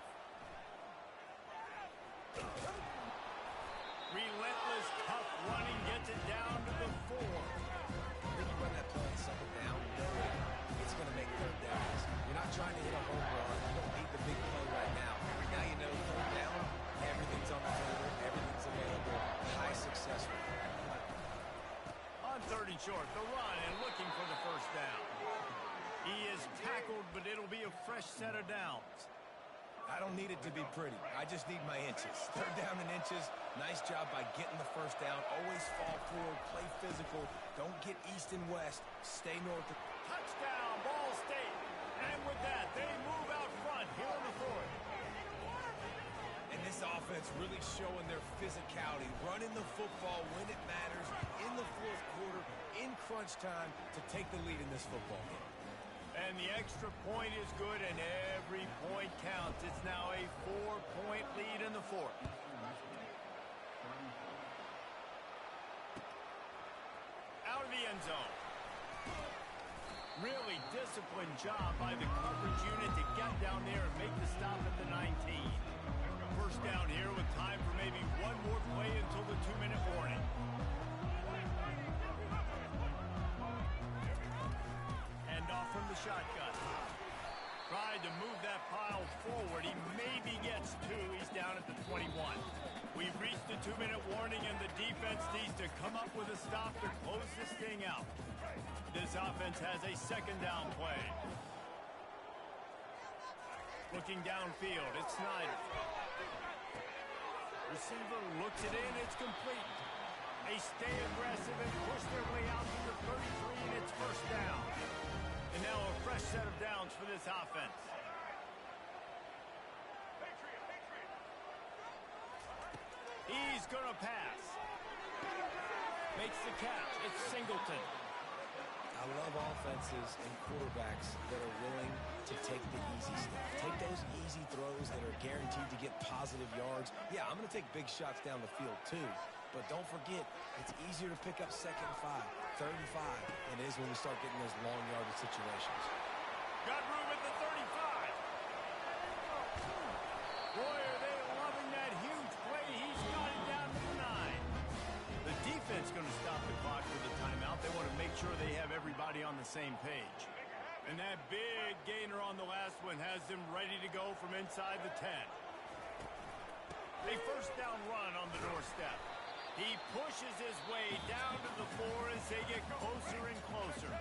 Relentless, tough running gets it down to the 4. When you run that play on 2nd down, it's going to make 3rd downs. You're not trying to hit a home run. You don't need the big play right now. Now you know 3rd down, everything's on the table, everything's available. High success rate. On 3rd and short, the run and looking for the first down. He is tackled, but it'll be a fresh set of downs. I don't need it to be pretty. I just need my inches. 3rd down in inches. Nice job by getting the first down. Always fall forward, play physical. Don't get east and west. Stay north. Touchdown, Ball State. And with that, they move out front here in the 4th. And this offense really showing their physicality. Running the football when it matters. In the 4th quarter, in crunch time, to take the lead in this football game. And the extra point is good, and every point counts. It's now a 4-point lead in the 4th. Out of the end zone. Really disciplined job by the coverage unit to get down there and make the stop at the 19. First down here with time for maybe one more play until the 2-minute warning. Off from the shotgun. Tried to move that pile forward. He maybe gets 2. He's down at the 21. We've reached the 2-minute warning, and the defense needs to come up with a stop to close this thing out. This offense has a 2nd down play. Looking downfield, it's Snyder. Receiver looks it in. It's complete. They stay aggressive and push their way out to the 33, and it's first down. And now a fresh set of downs for this offense. He's going to pass. Makes the catch. It's Singleton. I love offenses and quarterbacks that are willing to take the easy stuff. Take those easy throws that are guaranteed to get positive yards. Yeah, I'm going to take big shots down the field too. But don't forget, it's easier to pick up 2nd and 5, 3rd and 5 than it is when we start getting those long yardage situations. Got room at the 35. Boy, are they loving that huge play. He's got it down to the 9. The defense going to stop the clock with a timeout. They want to make sure they have everybody on the same page. And that big gainer on the last one has them ready to go from inside the 10. A first down run on the doorstep. He pushes his way down to the 4 as they get closer and closer.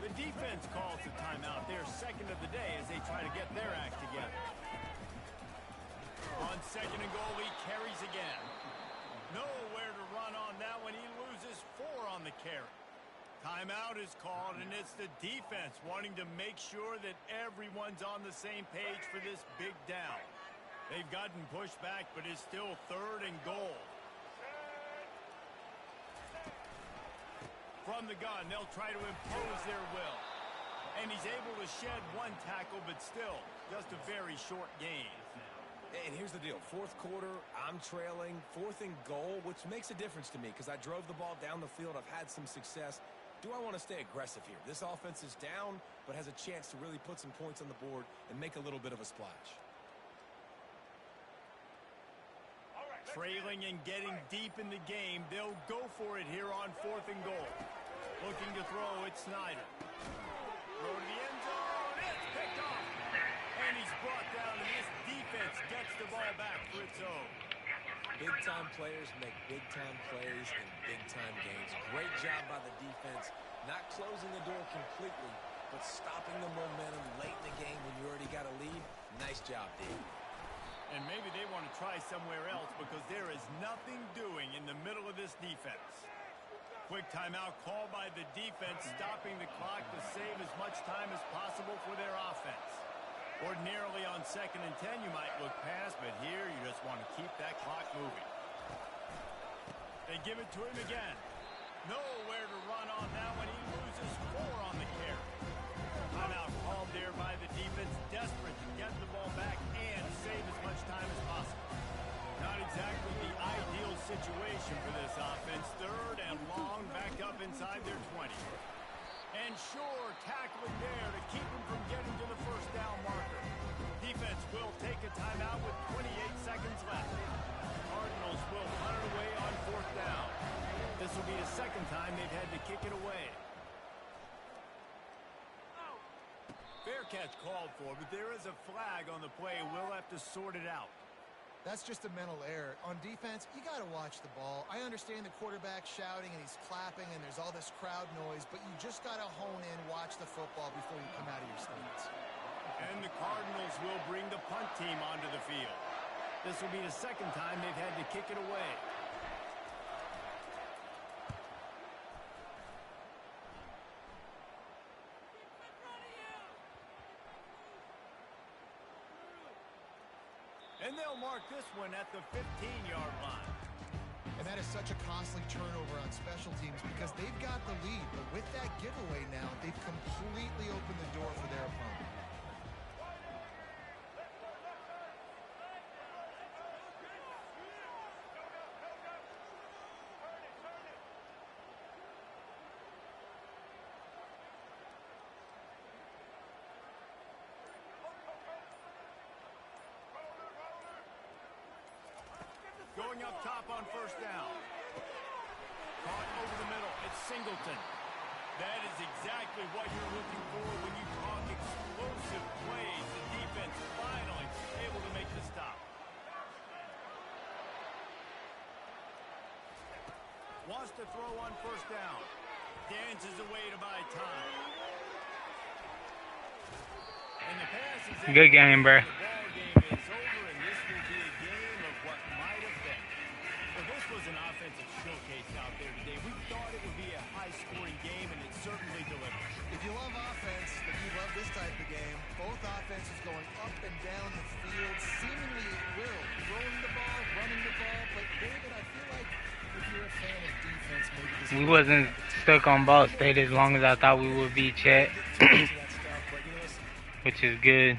The defense calls the timeout. Their 2nd of the day as they try to get their act together. On 2nd and goal, he carries again. Nowhere to run on that one. He loses 4 on the carry. Timeout is called, and it's the defense wanting to make sure that everyone's on the same page for this big down. They've gotten pushed back, but it's still 3rd and goal. From the gun, they'll try to impose their will. And he's able to shed 1 tackle, but still, just a very short gain. And here's the deal. 4th quarter, I'm trailing. 4th and goal, which makes a difference to me because I drove the ball down the field. I've had some success. Do I want to stay aggressive here? This offense is down, but has a chance to really put some points on the board and make a little bit of a splash. Trailing and getting deep in the game, they'll go for it here on 4th and goal. Looking to throw, it's Snyder. Throw to the end zone, it's picked off. And he's brought down, and this defense gets the ball back for its own. Big-time players make big-time plays in big-time games. Great job by the defense, not closing the door completely, but stopping the momentum late in the game when you already got a lead. Nice job, Dave. And maybe they want to try somewhere else because there is nothing doing in the middle of this defense. Quick timeout called by the defense, stopping the clock to save as much time as possible for their offense. Ordinarily on 2nd and 10, you might look past, but here you just want to keep that clock moving. They give it to him again. Nowhere to run on that one. He loses 4 on the carry. Timeout called there by the defense, desperate to get the ball back and save as much time as possible. Not exactly the ideal situation for this offense. 3rd and long, back up inside their 20. And Shore tackling there to keep him from getting to the 1st down marker. Defense will take a timeout with 28 seconds left. Cardinals will punt it away on 4th down. This will be the 2nd time they've had to kick it away. Fair catch called for, but there is a flag on the play. We'll have to sort it out. That's just a mental error. On defense, you got to watch the ball. I understand the quarterback shouting and he's clapping and there's all this crowd noise, but you just got to hone in, watch the football before you come out of your stance. And the Cardinals will bring the punt team onto the field. This will be the 2nd time they've had to kick it away. And they'll mark this one at the 15-yard line. And that is such a costly turnover on special teams because they've got the lead. But with that giveaway now, they've completely opened the door for their opponent. Going up top on 1st down. Caught over the middle. It's Singleton. That is exactly what you're looking for when you talk explosive plays. The defense finally able to make the stop. Wants to throw on 1st down. Dances away to buy time. And the pass is in. Good game, bro. The ball game is over, and this will be a game of what might have been. Well, this was an offensive showcase out there today. We thought it would be a high-scoring game, and it certainly delivered. If you love offense, then you love this type of game. Both offenses going up and down the field, seemingly at will. Throwing the ball, running the ball. But, David, I feel like if you're a fan of defense, maybe this We wasn't stuck on Ball State as long as I thought we would be, Chet. Which is good.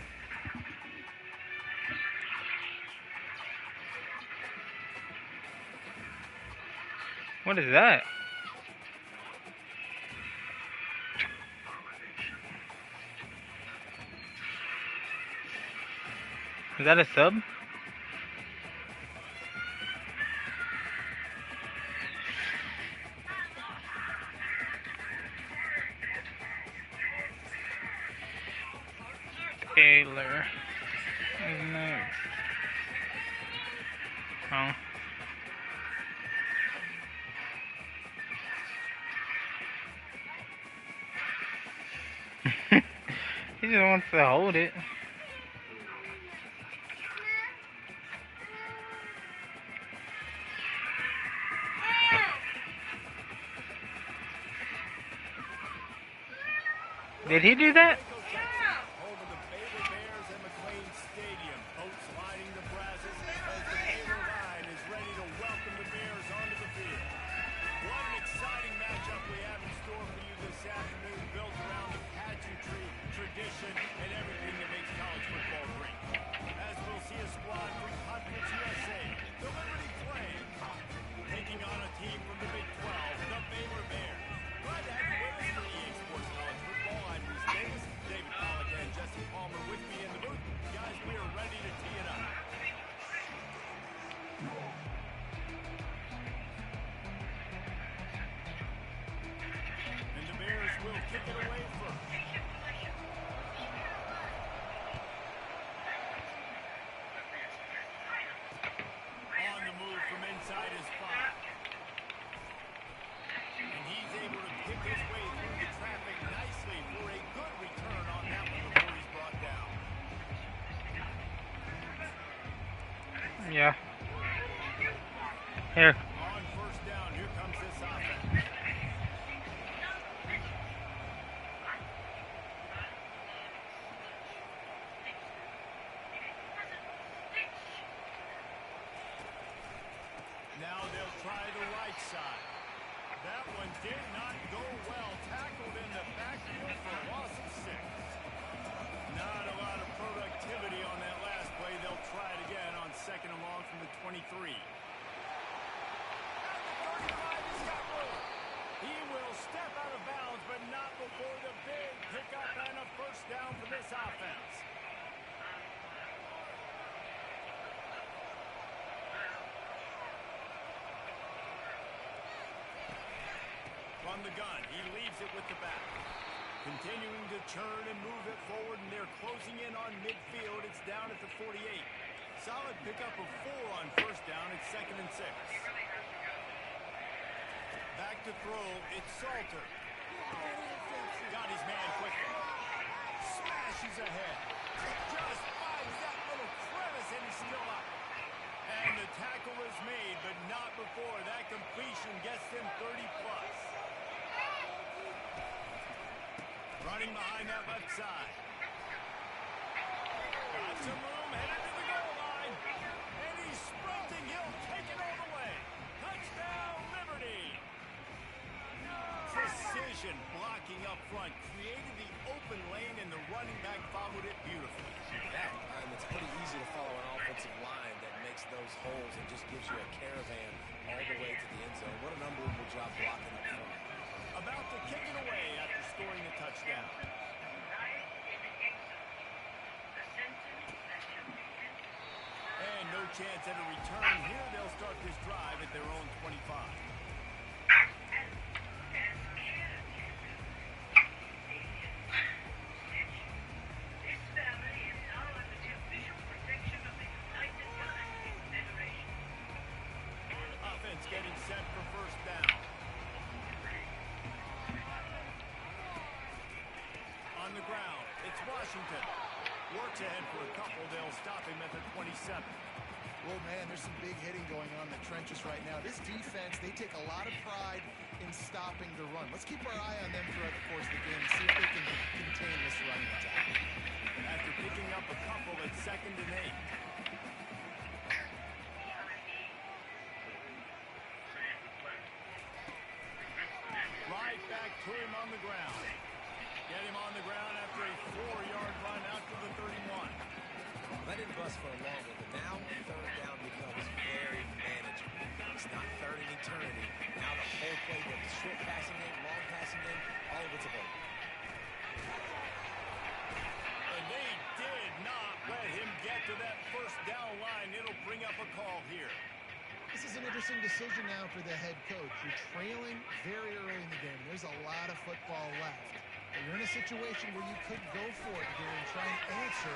What is that? Is that a sub? Taylor is next. Oh. He just wants to hold it. Did he do that? Over the Baylor Bears and McLean Stadium. Boats lining the brasses as the Baylor line is ready to welcome the Bears onto the field. What an exciting matchup we have in store for you this afternoon, built around the pageantry, tradition, and everything that makes college football great. As we'll see a squad from Conference USA, the Liberty Flames, taking on a team from the Big 12, the Baylor Bears. Glad to have you with us for EA Sports College Football. I'm Bruce Davis. Yeah. Here. On first down, here comes this offense. Now they'll try the right side. That one did not go well. Tackled in the backfield for a loss of 6. Not a lot of productivity on that last play. They'll try it again on second and long from the 23. At the 35, he's got room. He will step out of bounds, but not before the big pickup and a first down for this offense. From the gun, he leaves it with the back. Continuing to turn and move it forward, and they're closing in on midfield. It's down at the 48. Solid pickup of 4 on first down. It's 2nd and 6. Back to throw. It's Salter. Got his man quickly. Smashes ahead. Just finds that little crevice, and he's still up. And the tackle is made, but not before that completion gets them 30-plus. Running behind that left side. Got some room, headed to the goal line. And he's sprinting. He'll take it all the way. Touchdown, Liberty. Precision blocking up front. Created the open lane, and the running back followed it beautifully. That time, it's pretty easy to follow an offensive line that makes those holes and just gives you a caravan all the way to the end zone. What an unbelievable job blocking up front. About to kick it away after scoring a touchdown. And no chance at a return here. They'll start this drive at their own 25. Offense getting set for first down. On the ground, it's Washington. Works ahead for a couple. They'll stop him at the 27. Well, man, there's some big hitting going on in the trenches right now. This defense, they take a lot of pride in stopping the run. Let's keep our eye on them throughout the course of the game and see if they can contain this running attack. After picking up a couple, it's 2nd and 8. Right back to him on the ground. Get him on the ground after a 4-yard run out to the 31. Let it bust for a long one, but now third down becomes very manageable. It's not third in eternity. Now the whole play, the short passing game, long passing game, all of it's available. And they did not let him get to that first down line. It'll bring up a call here. This is an interesting decision now for the head coach. You're trailing very early in the game. There's a lot of football left. But you're in a situation where you could go for it here and try and answer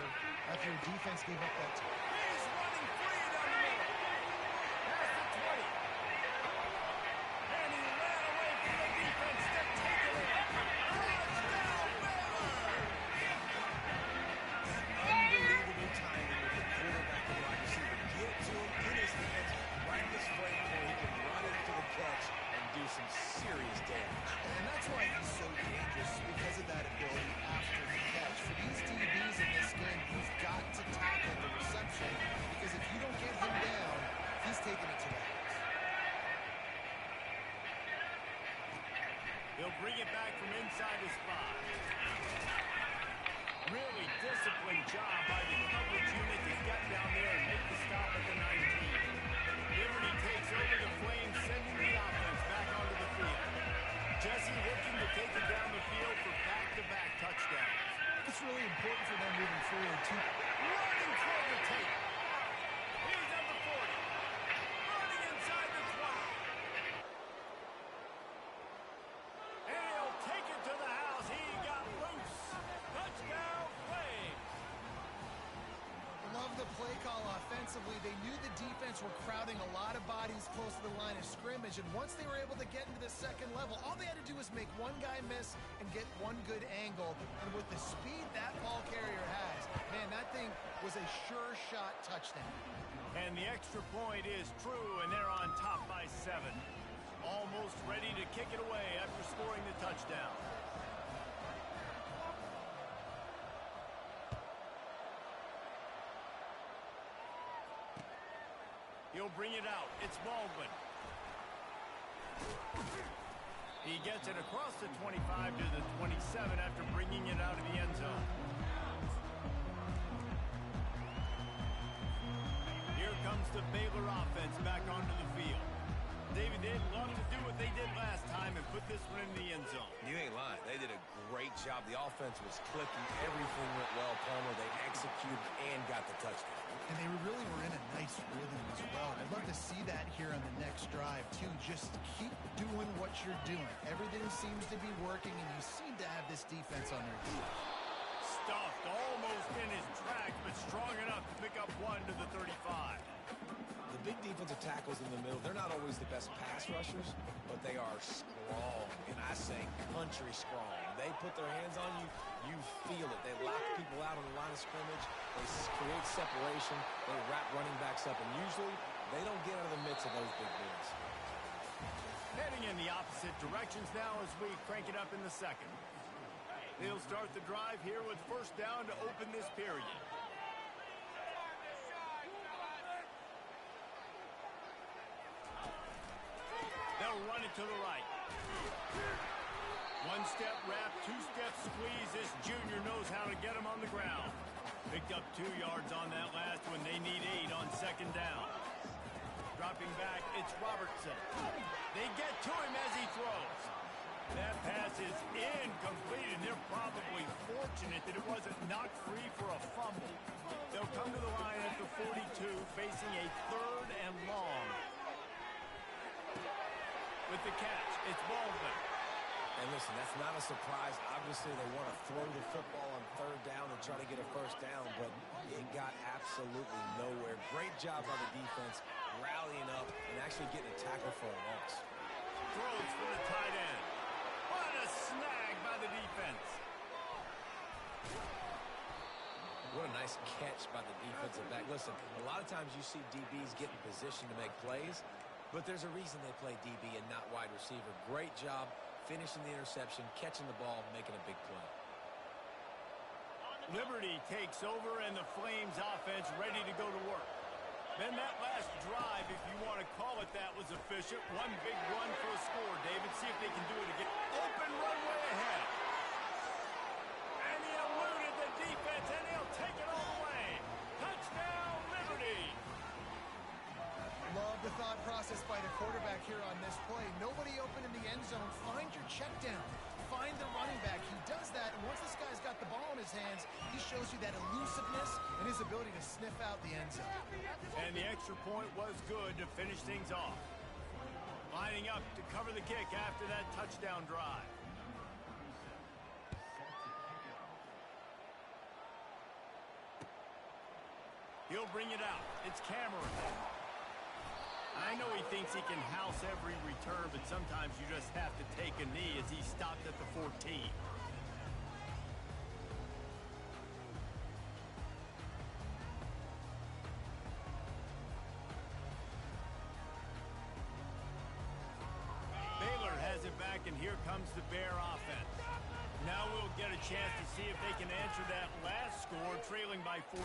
after your defense gave up that time. He's running free down the middle. Past the 20. And he ran away from the defense to take it in. Touchdown, Baylor! Unbelievable timing with the quarterback and wide receiver. Get to him in his hands right in this frame where he can run it to the catch and do some serious damage. And that's why he's so dangerous, because of that ability after the catch. For these DBs in this game, you've got to tackle the reception, because if you don't get him down, he's taking it to the house. He'll bring it back from inside his 5. Really disciplined job by the coverage unit to get down there and make the stop at the 19. Liberty takes over the Flames, sending the offense back onto the field. Jesse looking to take it down the field for back-to-back touchdowns. It's really important for them moving forward, too. Running toward the tape. He's at the 40. Running inside the 20. And he'll take it to the house. He got loose. Touchdown, Flames. Love the play call offensively. They knew the defense were crowding a lot of bodies close to the line of scrimmage, and once they were able to get into the second level, all they had to do was make one guy miss and get one good angle. And with the speed that ball carrier has, man, that thing was a sure shot touchdown. And the extra point is true, and they're on top by 7. Almost ready to kick it away after scoring the touchdown. He'll bring it out. It's Baldwin. He gets it across the 25 to the 27 after bringing it out of the end zone. Here comes the Baylor offense back onto the field. David, they'd love to do what they did last time and put this one in the end zone. You ain't lying. They did a great job. The offense was clicking. Everything went well, Palmer. They executed and got the touchdown. And they really were in a nice rhythm as well. I'd love to see that here on the next drive, too. Just keep doing what you're doing. Everything seems to be working, and you seem to have this defense on their feet. Stuffed almost in his track, but strong enough to pick up 1 to the 35. The big defensive tackles in the middle, they're not always the best pass rushers, but they are strong, and I say country strong. They put their hands on you, you feel it. They lock people out on the line of scrimmage. They create separation. They wrap running backs up, and usually they don't get out of the midst of those big boys. Heading in the opposite directions now as we crank it up in the second. They'll start the drive here with first down to open this period. They'll run it to the right. One-step wrap, two-step squeeze. This junior knows how to get him on the ground. Picked up 2 yards on that last one. They need 8 on second down. Dropping back, it's Robertson. They get to him as he throws. That pass is incomplete, and they're probably fortunate that it wasn't knocked free for a fumble. They'll come to the line at the 42, facing a 3rd and long. With the catch, it's Baldwin. And listen, that's not a surprise. Obviously, they want to throw the football on 3rd down and try to get a first down, but it got absolutely nowhere. Great job by the defense, rallying up and actually getting a tackle for a loss. Throws for the tight end. What a snag by the defense. What a nice catch by the defensive back. Listen, a lot of times you see DBs get in position to make plays, but there's a reason they play DB and not wide receiver. Great job finishing the interception, catching the ball, making a big play. Liberty takes over, and the Flames offense ready to go to work. Then that last drive, if you want to call it that, was efficient. One big run for a score, David. See if they can do it again. Open runway ahead. And he eluded the defense, and he'll take it all the way. Touchdown, Liberty. Love the thought process by the quarterback here on this play. Nobody open in the end zone. Find your check down. Find the running back. He does that, and once this guy's got the ball in his hands, he shows you that elusiveness and his ability to sniff out the end zone. And the extra point was good to finish things off. Lining up to cover the kick after that touchdown drive. He'll bring it out. It's Cameron. I know he thinks he can house every return, but sometimes you just have to take a knee as he stopped at the 14. Baylor has it back, and here comes the Bear offense. Now we'll get a chance to see if they can answer that last score, trailing by 14,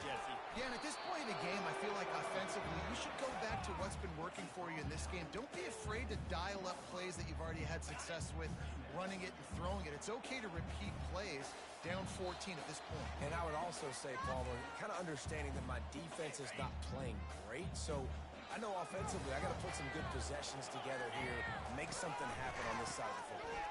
Jesse. Yeah, and at this point in the game, I feel like offensively, you should go back to what's been working for you in this game. Don't be afraid to dial up plays that you've already had success with, running it and throwing it. It's okay to repeat plays down 14 at this point. And I would also say, Palmer, kind of understanding that my defense is not playing great, so I know offensively I got to put some good possessions together here, make something happen on this side of the football.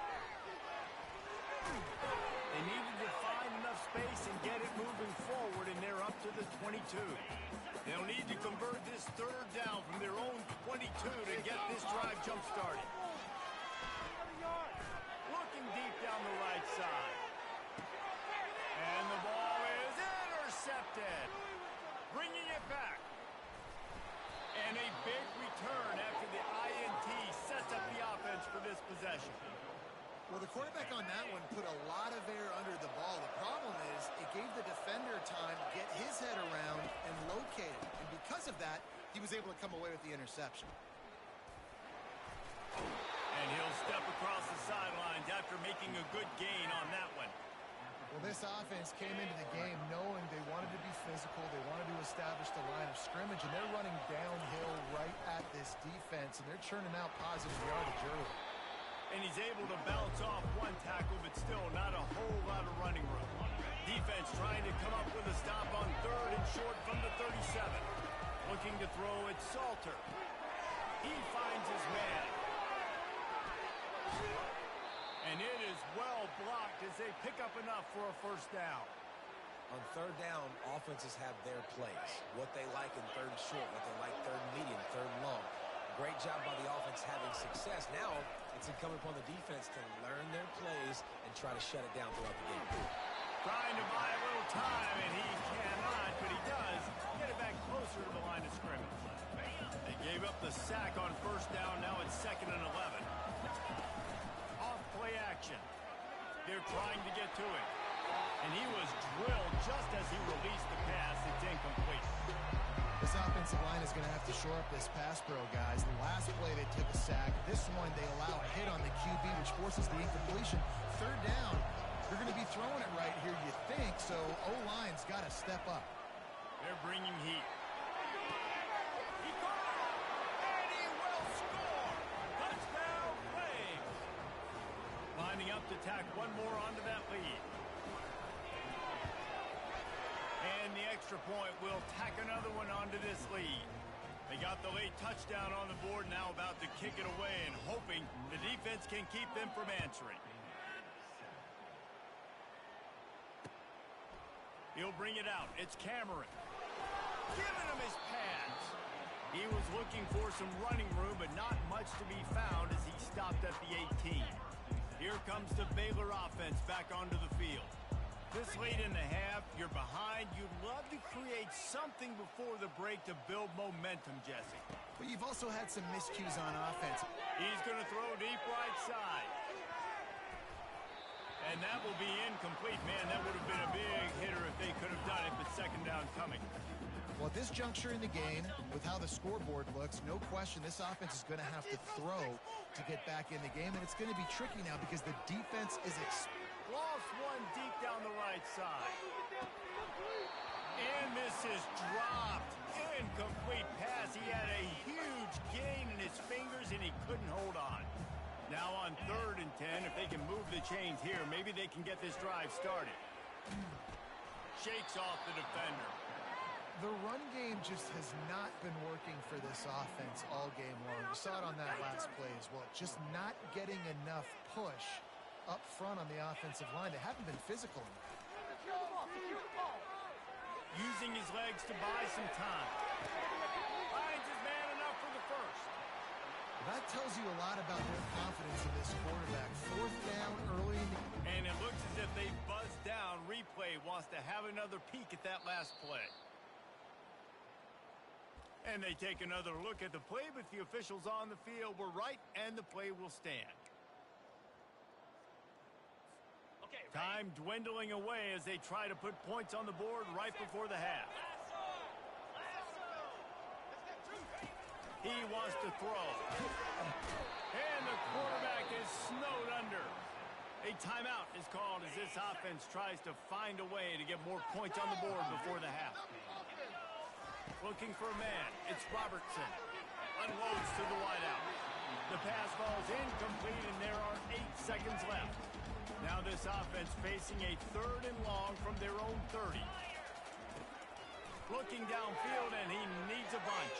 They needed to find enough space and get it moving forward, and they're up to the 22. They'll need to convert this 3rd down from their own 22 to get this drive jump-started. Looking deep down the right side. And the ball is intercepted. Bringing it back. And a big return after the INT sets up the offense for this possession. Well, the quarterback on that one put a lot of air under the ball. The problem is it gave the defender time to get his head around and locate it. And because because of that, he was able to come away with the interception. And he'll step across the sidelines after making a good gain on that one. Well, this offense came into the game knowing they wanted to be physical, they wanted to establish the line of scrimmage, and they're running downhill right at this defense, and they're churning out positive yardage early. And he's able to bounce off one tackle, but still not a whole lot of running room. Defense trying to come up with a stop on 3rd and short from the 37. Looking to throw it, Salter. He finds his man. And it is well blocked as they pick up enough for a first down. On 3rd down, offenses have their plays. What they like in 3rd and short, what they like 3rd and medium, 3rd and long. Great job by the offense having success. Now it's incumbent upon the defense to learn their plays and try to shut it down throughout the game. Trying to buy a little time, and he cannot, but he does get it back closer to the line of scrimmage. They gave up the sack on 1st down. Now it's 2nd and 11. Play action. They're trying to get to it. And he was drilled just as he released the pass. It's incomplete. This offensive line is going to have to shore up this pass pro, guys. The last play they took a sack. This one they allow a hit on the QB, which forces the incompletion. 3rd down. They're going to be throwing it right here, you think, so O-line's got to step up. They're bringing heat. He caught it, and he will score. Touchdown, Braves. Lining up to tack one more onto that lead. And the extra point will tack another one onto this lead. They got the late touchdown on the board, now about to kick it away and hoping the defense can keep them from answering. He'll bring it out. It's Cameron. Giving him his pass. He was looking for some running room, but not much to be found as he stopped at the 18. Here comes the Baylor offense back onto the field. This late in the half, you're behind. You'd love to create something before the break to build momentum, Jesse. But you've also had some miscues on offense. He's going to throw deep right side. And that will be incomplete. Man, that would have been a big hitter if they could have done it, but 2nd down coming. Well, at this juncture in the game, with how the scoreboard looks, no question this offense is going to have to throw to get back in the game, and it's going to be tricky now because the defense is lost one deep down the right side. And this is dropped. Incomplete pass. He had a huge gain in his fingers, and he couldn't hold on. Now on 3rd and 10, if they can move the chains here, maybe they can get this drive started. Shakes off the defender. The run game just has not been working for this offense all game long. You saw it on that last play as well. Just not getting enough push up front on the offensive line. They haven't been physical enough. Using his legs to buy some time. Finds his man enough for the first. That tells you a lot about their confidence in this quarterback. 4th down early in the... And it looks as if they buzzed down. Replay wants to have another peek at that last play. And they take another look at the play, but the officials on the field were right, and the play will stand. Okay, time dwindling away as they try to put points on the board right before the half. He wants to throw. And the quarterback is snowed under. A timeout is called as this offense tries to find a way to get more points on the board before the half. Looking for a man. It's Robertson. Unloads to the wideout. The pass falls incomplete, and there are 8 seconds left. Now this offense facing a 3rd and long from their own 30. Looking downfield, and he needs a bunch.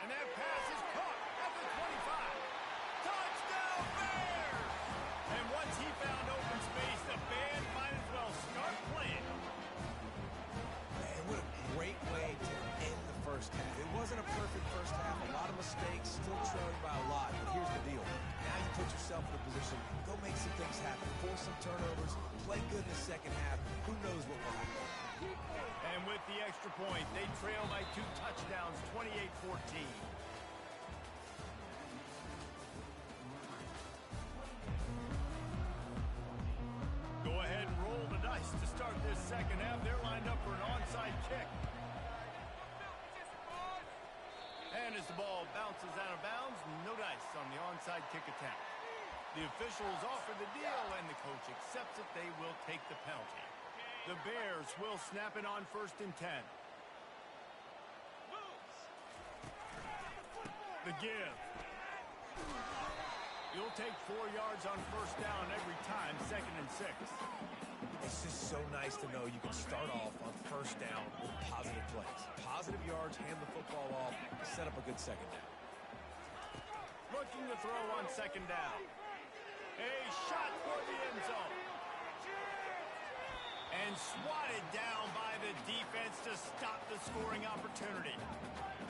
And that pass is caught at the 25. Touchdown, Bears! And once he found open space, the band might as well start playing. Man, what a great way to end the first half. It wasn't a perfect first half. A lot of mistakes, still trailing by a lot. But here's the deal. Now you put yourself in a position, go make some things happen. Force some turnovers, play good in the second half. Who knows what will happen? And with the extra point, they trail by 2 touchdowns, 28-14. Go ahead and roll the dice to start this second half. They're lined up for an onside kick. as the ball bounces out of bounds, no dice on the onside kick attempt. The officials offer the deal, and the coach accepts it. They will take the penalty. The Bears will snap it on 1st and 10. The give. You'll take 4 yards on 1st down every time, 2nd and 6. It's just so nice to know you can start off on 1st down with positive plays. Positive yards, hand the football off, set up a good 2nd down. Looking to throw on 2nd down. A shot for the end zone. And swatted down by the defense to stop the scoring opportunity.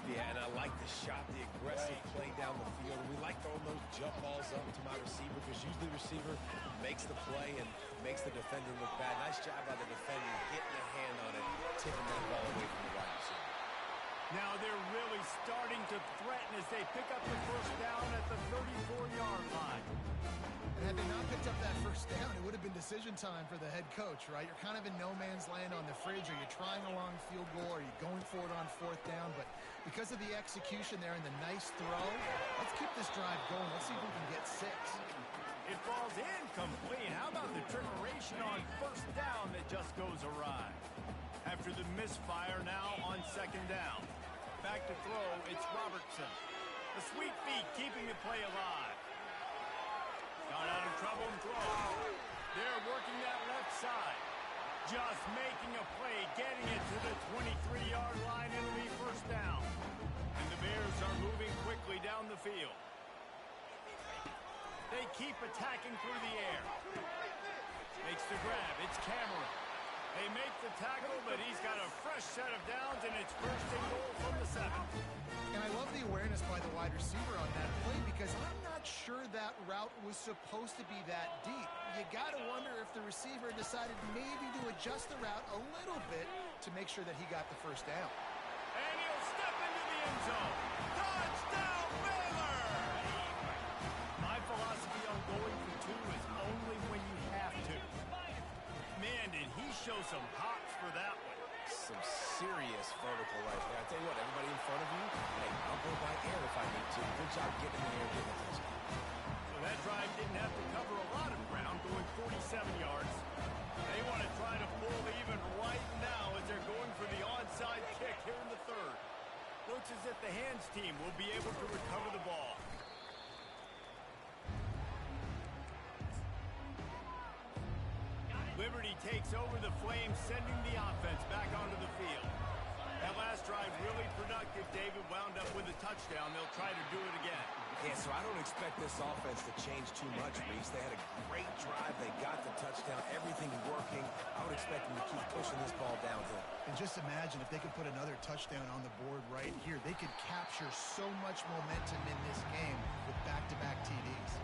Yeah, and I like the shot, the aggressive play down the field. We like throwing those jump balls up to my receiver because usually the receiver makes the play and makes the defender look bad. Nice job by the defender getting a hand on it, tipping that ball away from the wide receiver. Now they're really starting to threaten as they pick up the 1st down at the 34-yard line. And had they not picked up that 1st down, it would have been decision time for the head coach, right? You're kind of in no man's land on the fridge. Are you trying a long field goal? Are you going for it on 4th down? But because of the execution there and the nice throw, let's keep this drive going. Let's see if we can get 6. It falls incomplete. How about the trickeration on 1st down that just goes awry? After the misfire, now on 2nd down. Back to throw, it's Robertson. The sweet feet keeping the play alive. Got out of trouble and throw. They're working that left side. Just making a play, getting it to the 23-yard line, and it'll be 1st down. And the Bears are moving quickly down the field. They keep attacking through the air. Makes the grab. It's Cameron. They make the tackle, but he's got a fresh set of downs, and it's 1st and goal from the 7. And I love the awareness by the wide receiver on that play because I'm not sure that route was supposed to be that deep. You got to wonder if the receiver decided maybe to adjust the route a little bit to make sure that he got the 1st down. And he'll step into the end zone. Touchdown, Baylor! My philosophy on going for 2 is only when you have to. Man, did he show some hops for that one. Some serious vertical right there. I tell you what, everybody in front of you, hey, I'll go by air if I need to. Good job getting in the air, getting a touchdown. So that drive didn't have to cover a lot of ground, going 47 yards. They want to try to pull even right now as they're going for the onside kick here in the 3rd. Looks as if the hands team will be able to recover the ball. Liberty takes over the Flames, sending the offense back onto the field. That last drive really productive. David wound up with a touchdown. They'll try to do it again. Yeah, so I don't expect this offense to change too much, Reese. They had a great drive. They got the touchdown. Everything working. I would expect them to keep pushing this ball downhill. And just imagine if they could put another touchdown on the board right here. They could capture so much momentum in this game with back-to-back TDs.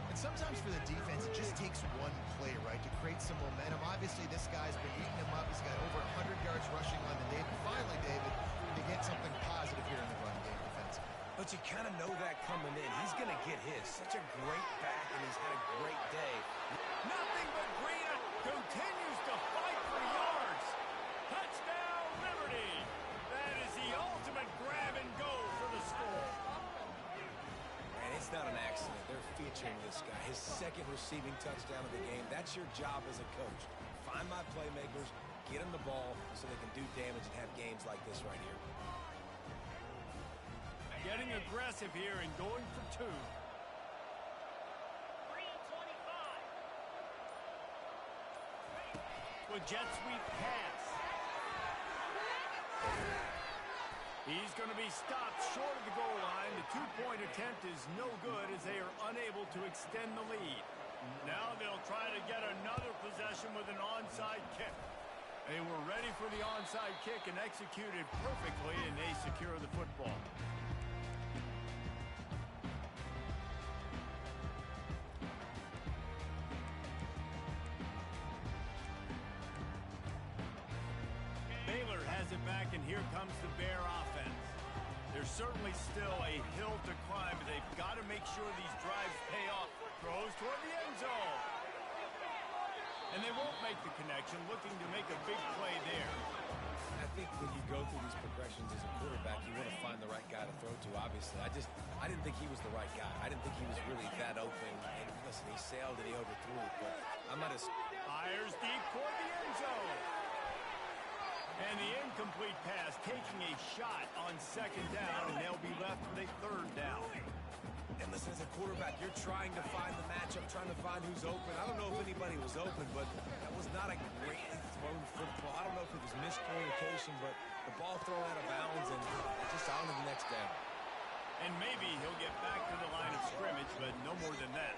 And sometimes for the defense, it just takes one play, right, to create some momentum. Obviously, this guy's been eating him up. He's got over 100 yards rushing on the day. But finally, David, to get something positive here in the run game defensively. But you kind of know that coming in. He's going to get his. Such a great back, and he's had a great day. Nothing but Green continues to fight for yards. Touchdown, Liberty. That is the ultimate grab and go for the score. And it's not an accident. They're featuring this guy. His 2nd receiving touchdown of the game. That's your job as a coach. Find my playmakers, get them the ball so they can do damage and have games like this right here. Getting aggressive here and going for 2. With jet sweep pass. He's going to be stopped short of the goal line. The 2-point attempt is no good as they are unable to extend the lead. Now they'll try to get another possession with an onside kick. They were ready for the onside kick and executed perfectly, and they secure the football. Baylor has it back, and here comes the Bear offense. There's certainly still a hill to climb, but they've got to make sure these drives pay off. Throws toward the end zone. And they won't make the connection, looking to make a big play there. I think when you go through these progressions as a quarterback, you want to find the right guy guy to throw to, obviously. I didn't think he was the right guy. I didn't think he was really that open. And listen, he sailed and he overthrew it, but I'm not as... Fires deep toward the end zone. And the incomplete pass taking a shot on second down, and they'll be left with a third down. And listen, as a quarterback, you're trying to find the matchup, trying to find who's open. I don't know if anybody was open, but that was not a great thrown football. I don't know if it was miscommunication, but the ball thrown out of bounds and just on to the next down. And maybe he'll get back to the line of scrimmage, but no more than that.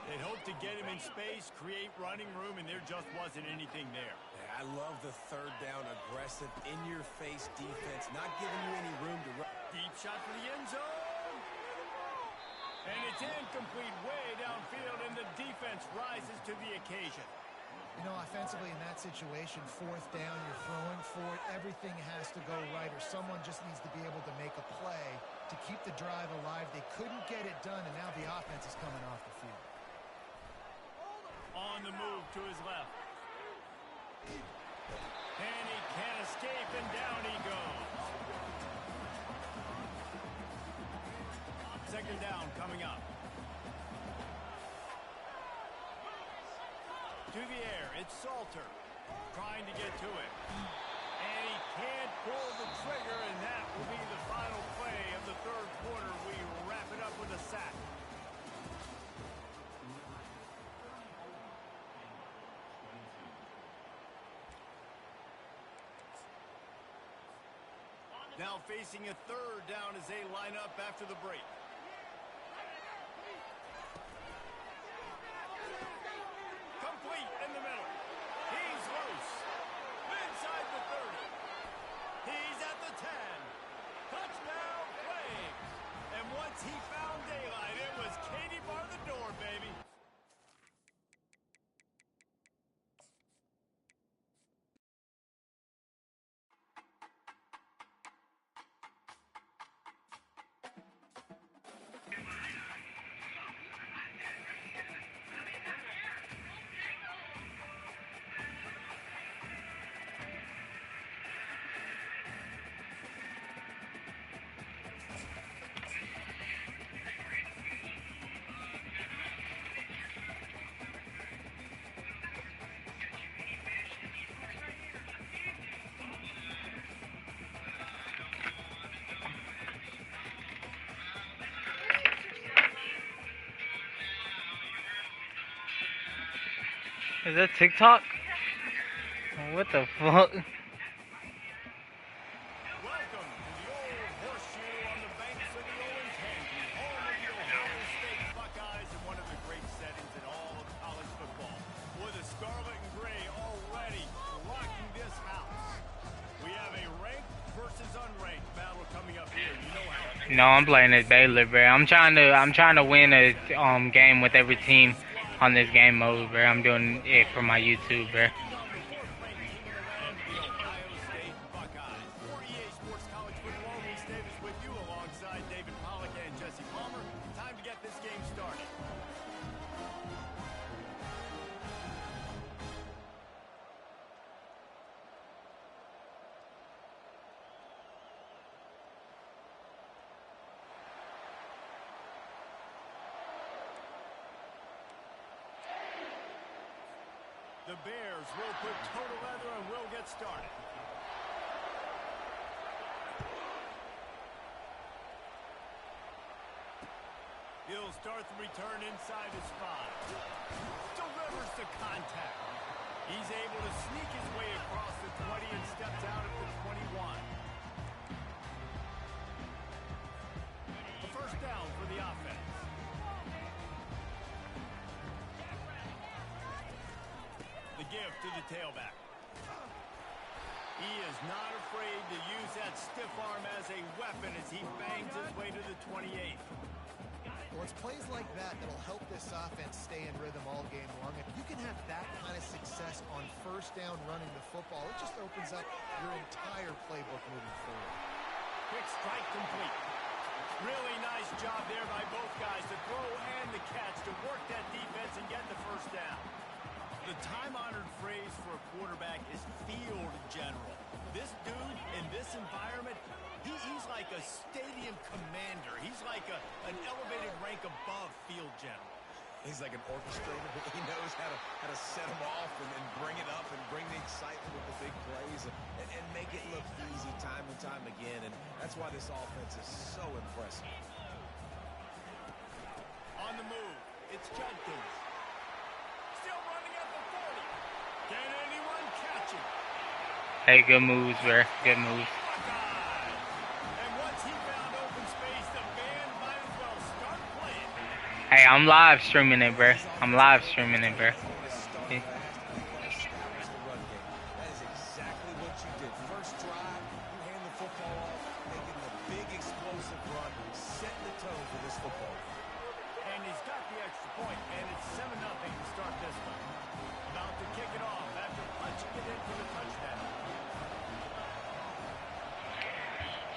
They hoped to get him in space, create running room, and there just wasn't anything there. Yeah, I love the third down, aggressive, in-your-face defense, not giving you any room to run. Deep shot for the end zone. And it's incomplete way downfield, and the defense rises to the occasion. You know, offensively in that situation, fourth down, you're throwing for it. Everything has to go right, or someone just needs to be able to make a play to keep the drive alive. They couldn't get it done, and now the offense is coming off the field. On the move to his left. And he can't escape, and down he goes. Second down coming up. To the air, it's Salter trying to get to it. And he can't pull the trigger, and that will be the final play of the third quarter. We wrap it up with a sack. Now facing a third down as they line up after the break. Complete in the middle. He's loose. Inside the 30. He's at the 10. Touchdown Flames. And once he found daylight, it was Katie bar the door, baby. Is that TikTok? What the fuck? Welcome to the old horseshoe on the banks of the Orange Canyon, home of the Ohio State Buckeyes and one of the great settings in all of college football. With the scarlet and gray already rocking this house. We have a ranked versus unranked battle coming up here. You know how. No, I'm playing as Baylor, bro. I'm trying to win a game with every team on this game mode, bro. I'm doing it for my YouTube, bro. The Bears will put total leather and will get started. He'll start the return inside his 5. Delivers the contact. He's able to sneak his way across the 20 and steps out at the 21. The first down for the offense. The give to the tailback. He is not afraid to use that stiff arm as a weapon as he bangs his way to the 28. Well, it's plays like that that'll help this offense stay in rhythm all game long. If you can have that kind of success on first down running the football, it just opens up your entire playbook moving forward. Quick strike complete. Really nice job there by both guys to throw and the catch to work that defense and get the first down. The time-honored phrase for a quarterback is field general. This dude in this this environment, he's like a stadium commander. He's like an elevated rank above field general. He's like an orchestrator. He knows how to set them off and bring it up and bring the excitement with the big plays and make it look easy time and time again. And that's why this offense is so impressive. On the move, it's Judkins. Still running at the 40. Can anyone catch him? Hey, good moves, bro. Good moves. And once he found open space, the band might as well start playing. Hey, I'm live streaming it, bro. I'm live streaming it, bro. That is exactly what you did. First drive, you hand the football off, making the big explosive run, setting the tone for this football. And he's got the extra point, and it's 7-0 to start this one. About to kick it off after punching it in for the touchdown.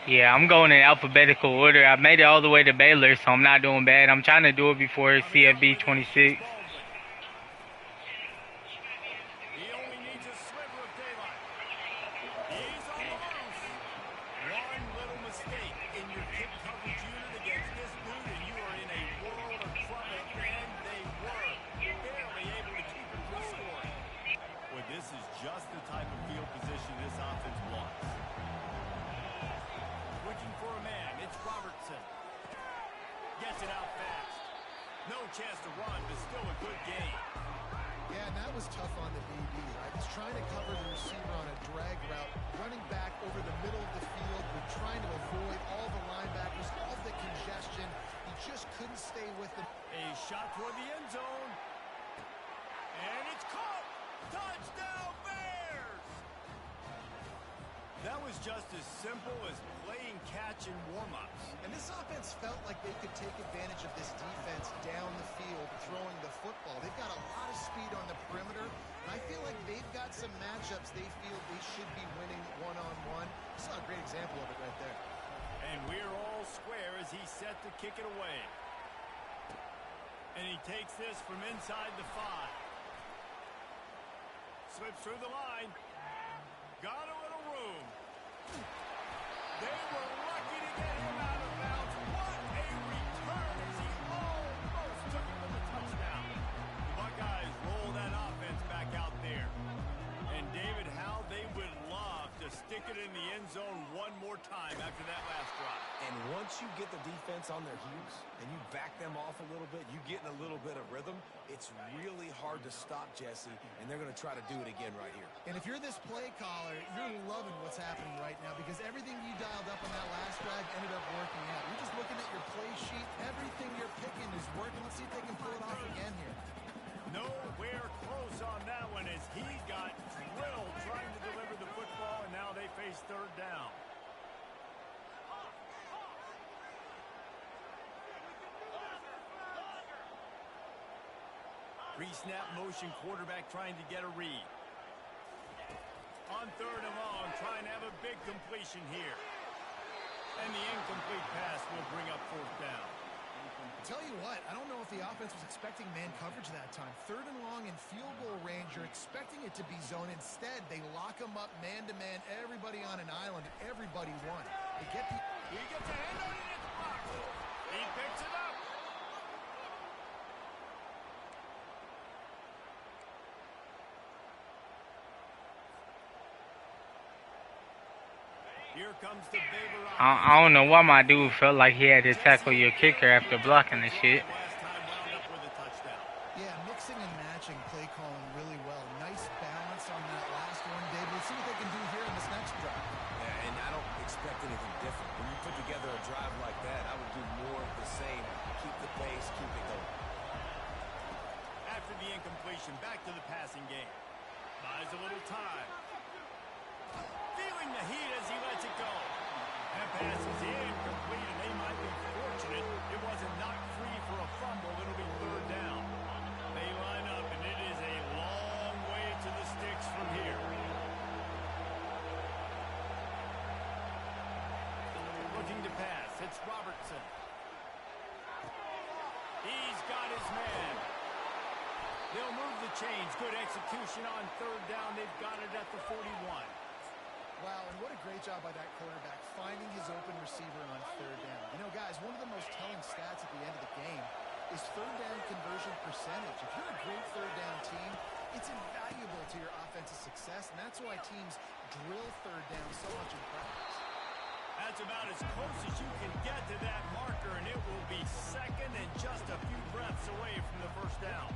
Yeah, I'm going in alphabetical order. I made it all the way to Baylor, so I'm not doing bad. I'm trying to do it before CFB 26. He only needs a sliver of daylight. He's on the loose. One little mistake in your kick coverage unit against this dude, and you are in a world of trouble, and they were barely able to keep it from scoring. Well, this is just the type of field position this offense wants. Switching for a man, it's Robertson. Gets it out fast. No chance to run, but still a good game. Yeah, and that was tough on the DB. Right? He's trying to cover the receiver on a drag route, running back over the middle of the field. We're trying to avoid all the linebackers, all the congestion. He just couldn't stay with them. A shot toward the end zone. And it's caught. Touchdown, Bears! That was just as simple as playing catch in warm-ups. And this offense felt like they could take advantage of this defense down the field throwing the football. They've got a lot of speed on the perimeter, and I feel like they've got some matchups they feel they should be winning one-on-one. You saw a great example of it right there. And we're all square as he's set to kick it away. And he takes this from inside the 5. Slips through the line. Got a little room. They were lucky to get him out of bounds. What a return as he almost took it for the touchdown. The Buckeyes roll that offense back out there. And David, how they would love to stick it in the end zone one more time after that last drive. And once you get the defense on their heels and you back them off a little bit, you get in a little bit of rhythm, it's really hard to stop Jesse, and they're going to try to do it again right here. And if you're this play caller, you're loving what's happening right now because everything you dialed up on that last drive ended up working out. You're just looking at your play sheet. Everything you're picking is working. Let's see if they can pull it off again here. Nowhere close on that one as he got drilled trying to deliver the football, and now they face third down. Pre-snap motion quarterback trying to get a read. On third and long, trying to have a big completion here. And the incomplete pass will bring up fourth down. Tell you what, I don't know if the offense was expecting man coverage that time. Third and long in field goal range, you're expecting it to be zone. Instead, they lock them up man-to-man, everybody on an island, everybody won. They get the... He gets a hand on it at the box. He picks it up. Here comes the Baylor offense. I don't know why my dude felt like he had to tackle your kicker after blocking the shit. Last time wound up with a touchdown. Yeah, mixing and matching play calling really well. Nice balance on that last one, Dave. We'll see what they can do here in this next drive. Yeah, and I don't expect anything different. When you put together a drive like that, I would do more of the same. Keep the pace, keep it going. After the incompletion, back to the passing game. Buys a little time. Feeling the heat as he lets it go. That pass is incomplete, and they might be fortunate it wasn't knocked free for a fumble. It'll be third down. They line up, and it is a long way to the sticks from here. Looking to pass. It's Robertson. He's got his man. They'll move the chains. Good execution on third down. They've got it at the 41. Wow, and what a great job by that quarterback, finding his open receiver on third down. You know, guys, one of the most telling stats at the end of the game is third down conversion percentage. If you're a great third down team, it's invaluable to your offensive success, and that's why teams drill third down so much in practice. That's about as close as you can get to that marker, and it will be second and just a few breaths away from the first down.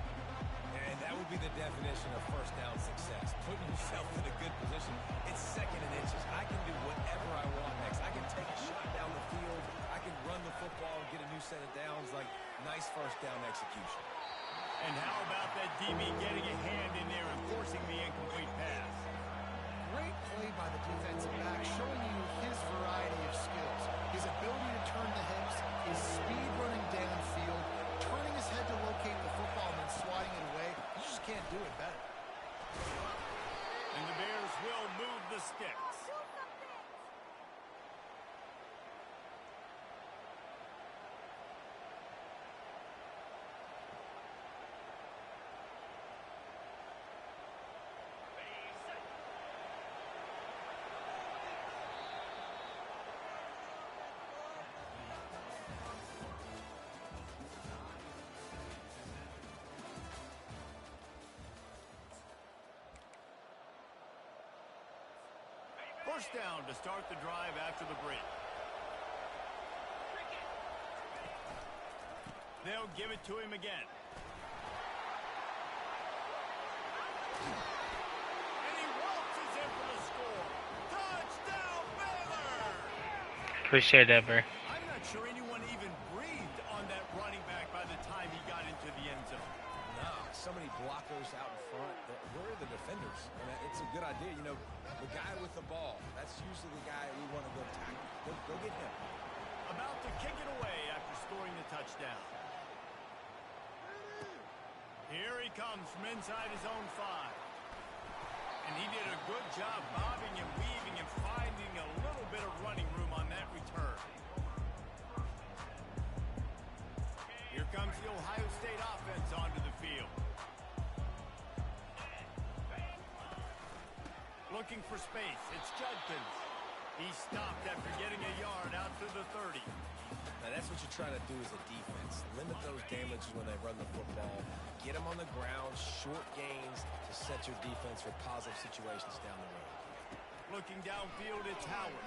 And that would be the definition of first down success. Putting yourself in a good position. It's second and inches. I can do whatever I want next. I can take a shot down the field. I can run the football and get a new set of downs. Like, nice first down execution. And how about that DB getting a hand in there and forcing the incomplete pass? Great play by the defensive back, showing you his variety of skills. His ability to turn the hips, his speed running downfield, turning his head to locate the football and then swatting it away. You just can't do it better. And the Bears will move the sticks. First down to start the drive after the break. They'll give it to him again. And he waltzes in for the score. Touchdown, Baylor! Appreciate that, bro. I'm not sure anyone even breathed on that running back by the time he got into the end zone. No, so many blockers out in front. Where are the defenders? And it's a good idea. You know, the guy with the ball, that's usually the guy we want to go tackle. Go get him. About to kick it away after scoring the touchdown. Here he comes from inside his own 5. And he did a good job bobbing and weaving and finding a little bit of running room on that return. Here comes the Ohio State offense onto the field. Looking for space. It's Judkins. He stopped after getting a yard out to the 30. Now, that's what you're trying to do as a defense. Limit those damages when they run the football. Get them on the ground, short gains to set your defense for positive situations down the road. Looking downfield, it's Howard.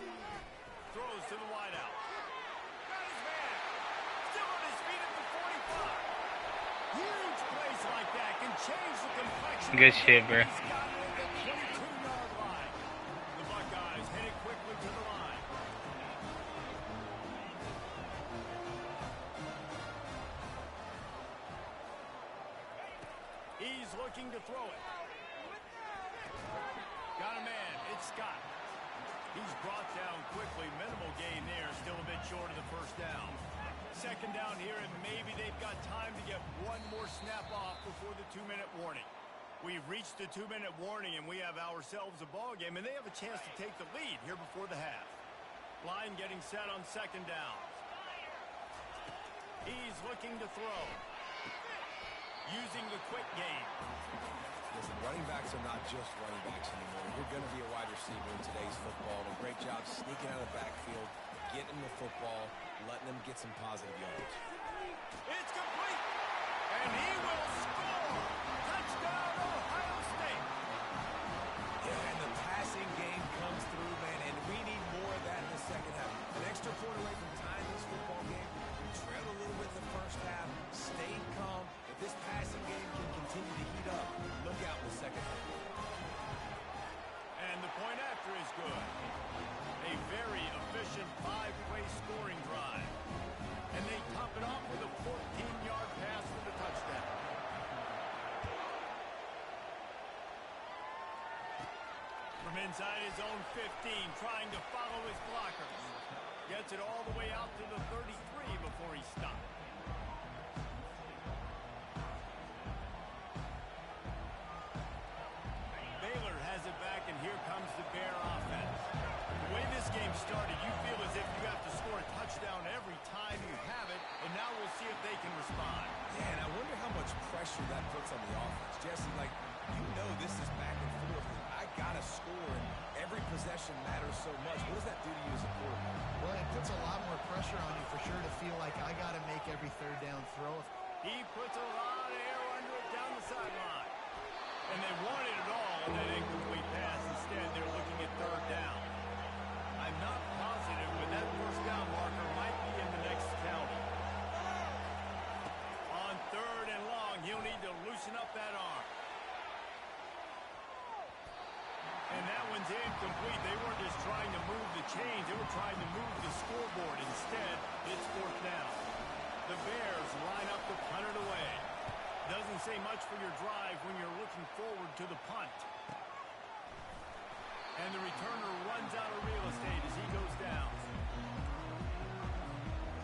Throws to the wideout. Got his man. Still on his feet at the 45. Huge plays like that can change the complexion. Good shit, bro. He's got it at the 22-yard line. The Buckeyes headed quickly to the line. He's looking to throw it. Got a man. It's Scott. He's brought down quickly. Minimal gain there. Still a bit short of the first down. Second down here, and maybe they've got time to get one more snap off before the 2-minute warning. We've reached the 2-minute warning, and we have ourselves a ball game, and they have a chance to take the lead here before the half. Line getting set on second down. He's looking to throw. Using the quick game. Listen, running backs are not just running backs anymore. You're going to be a wide receiver in today's football. And a great job sneaking out of the backfield, getting the football, letting them get some positive yards. It's complete. And he will score. Touchdown, Ohio State. Yeah, and the passing game comes through, man, and we need more of that in the second half. An extra point away from tying this football game. We trailed a little bit in the first half, stayed calm. If this passing game can continue to heat up, look out in the second half. And the point after is good. A very efficient 5-play scoring drive. And they top it off with a 14-yard pass for the touchdown. From inside his own 15, trying to follow his blockers. Gets it all the way out to the 33 before he stopped. Baylor has it back, and here comes the Bear offense. The way this game started, you feel as if you have to score a touchdown every time you have it, and now we'll see if they can respond. Yeah, and I wonder how much pressure that puts on the offense. Jesse, like, you know this is back and forth. I got to score, and every possession matters so much. What does that do to you as a quarterback? Well, it puts a lot more pressure on you for sure to feel like I got to make every third down throw. He puts a lot of air under it down the sideline. And they wanted it all on that incomplete pass. Instead, they're looking at third down. I'm not positive, but that first down marker might be in the next county. On third and long, he'll need to loosen up that arm. And that one's incomplete. They weren't just trying to move the chains. They were trying to move the scoreboard. Instead, it's fourth down. The Bears line up to punt it away. Doesn't say much for your drive when you're looking forward to the punt. And the returner runs out of real estate as he goes down.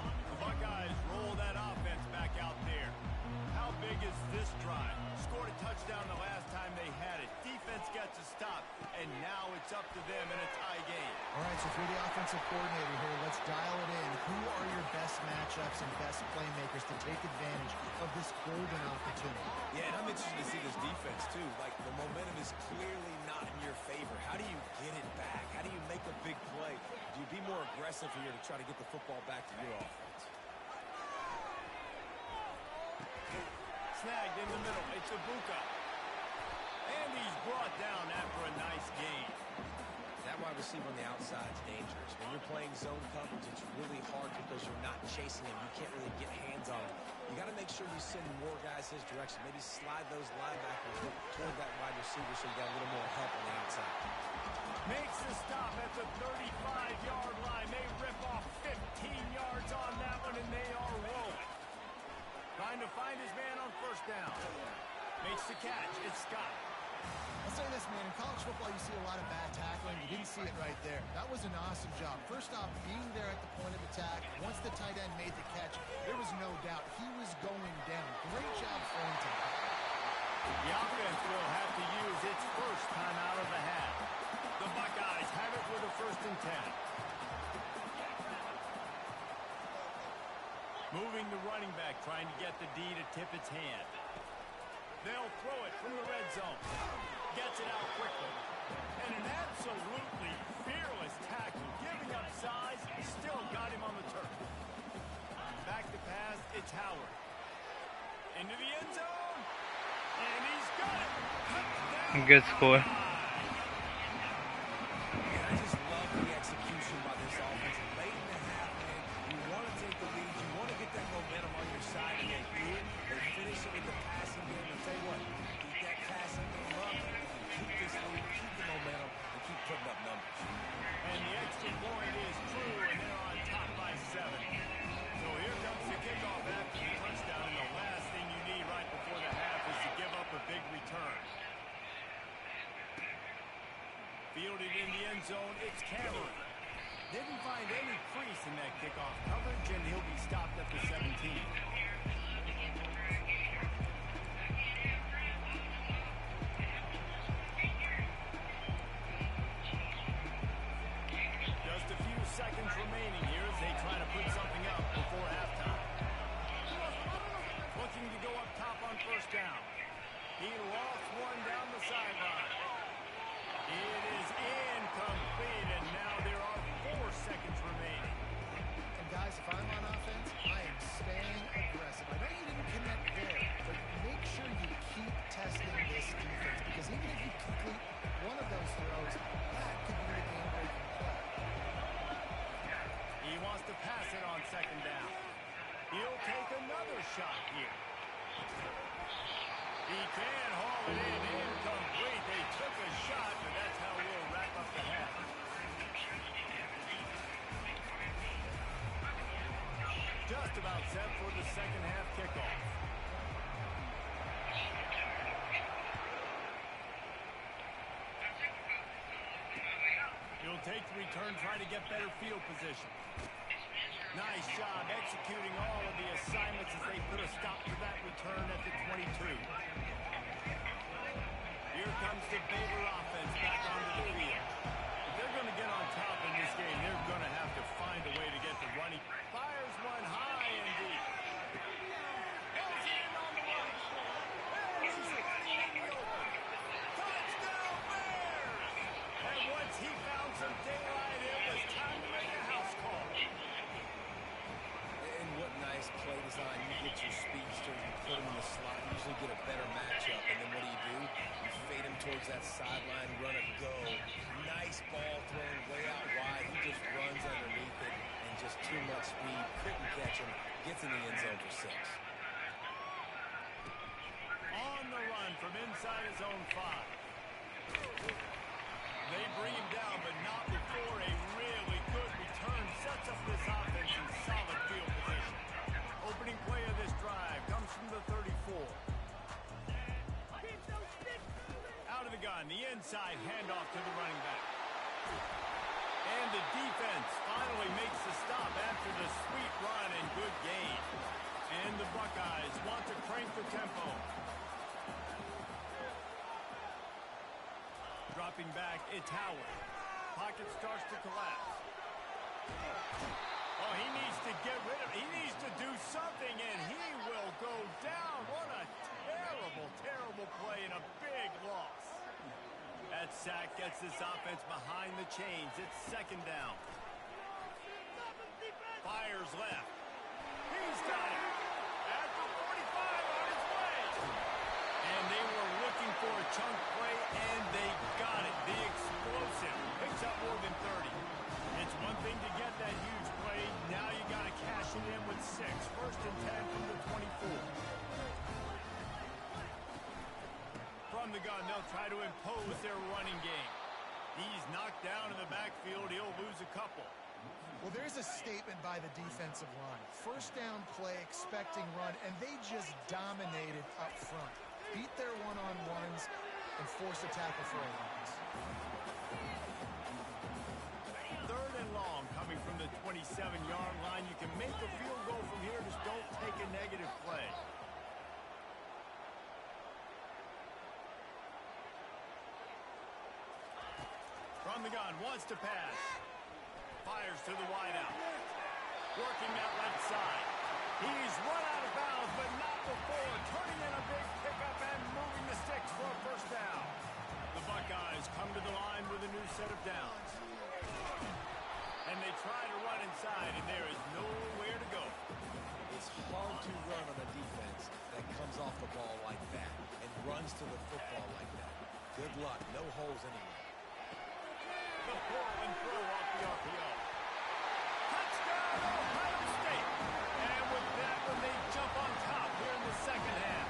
The Buckeyes roll that offense back out there. How big is this drive? Scored a touchdown the last time they had it. Defense gets a stop, and now it's up to them in a tie game. All right, so if you're the offensive coordinator here, let's dial it in. Who are your best matchups and best playmakers to take advantage of this golden opportunity? Yeah, and I'm interested to see this defense, too. Like, the momentum is clearly not in your favor. How do you get it back? How do you make a big play? Do you be more aggressive here to try to get the football back to your offense? Snagged in the middle. It's Ibuka. And he's brought down after a nice gain. That wide receiver on the outside is dangerous. When you're playing zone coverage, it's really hard because you're not chasing him. You can't really get hands on him. You got to make sure you send more guys his direction. Maybe slide those linebackers toward that wide receiver so you got a little more help on the outside. Makes the stop at the 35-yard line. They rip off 15 yards on that one, and they are rolling. Trying to find his man on first down. Makes the catch. It's Scott. I'll say this, man. In college football, you see a lot of bad tackling. You didn't see it right there. That was an awesome job. First off, being there at the point of attack. Once the tight end made the catch, there was no doubt he was going down. Great job throwing to him. The offense will have to use its first time out of the half. The Buckeyes have it with a 1st and 10. Moving the running back, trying to get the D to tip its hand. They'll throw it from the red zone. Gets it out quickly. And an absolutely fearless tackle. Giving up size, still got him on the turf. Back to pass, it's Howard. Into the end zone. And he's got it. Touchdown. Good score. And I just love the execution by this offense. Late in the half, man, you want to take the lead. You want to get that momentum on your side. And they did. They finish it with the passing game. I'll tell you what, keep that passing game up. Keep this lead, keep the momentum, and keep putting up numbers. And the extra point is true, and they're on top by 7. So here comes the kickoff after the touchdown, and the last thing you need right before the half is to give up a big return. Fielded in the end zone, it's Cameron. Didn't find any crease in that kickoff coverage, and he'll be stopped at the 17. Just a few seconds remaining here as they try to put something up before halftime. Looking to go up top on first down. He lost one down the sideline. It is incomplete, and now there are 4 seconds remaining. And guys, if I'm on offense, I am staying aggressive. I know you didn't connect there, but make sure you keep testing this defense, because even if you complete one of those throws, that could be the game-breaking play. He wants to pass it on second down. He'll take another shot here. He can haul it in, incomplete. They took a shot, but that's how we'll wrap up the half. Just about set for the second half kickoff. He'll take the return, try to get better field position. Nice job executing all of the assignments as they put a stop to that return at the 22. Here comes the Baylor offense back onto the field. If they're going to get on top in this game, they're going to have to find a way to get the running. Fires one high and deep. Pulls it in on the right. And he's running in the open. Touchdown Bears! that sideline runner go. Nice ball thrown way out wide. He just runs underneath it and just too much speed. Couldn't catch him. Gets in the end zone for 6. On the run from inside his own 5. They bring him down, but not before a really good return sets up this offense in solid field position. Opening play of this drive comes from the 34. Out of the gun, the inside handoff to the running back. And the defense finally makes the stop after the sweet run and good gain. And the Buckeyes want to crank the tempo. Dropping back, it's Howard. Pocket starts to collapse. Oh, he needs to get rid of it. He needs to do something, and he will go down. What a terrible, terrible play and a big loss. That sack gets this offense behind the chains. It's 2nd down. Fires left. He's got it. At the 45 on his way. And they were looking for a chunk play, and they got it. The explosive picks up more than 30. It's one thing to get that huge play. Now you got to cash it in with 6. 1st and 10 from the 24. From the gun, they'll try to impose their running game. He's knocked down in the backfield. He'll lose a couple. Well, there's a statement by the defensive line. 1st down play, expecting run, and they just dominated up front. Beat their one-on-ones and force a tackle for a loss. 3rd and long coming from the 27-yard line. You can make a field goal from here. Just don't take a negative play. From the gun, wants to pass. Fires to the wideout. Working that left side. He's run out of bounds, but not before turning in a big pickup and moving the sticks for a 1st down. The Buckeyes come to the line with a new set of downs. And they try to run inside, and there is nowhere to go. It's hard to run on a defense that comes off the ball like that and runs to the football like that. Good luck. No holes anywhere. The pull and throw off the RPO. Touchdown, Ohio State. And with that one, they jump on top here in the 2nd half.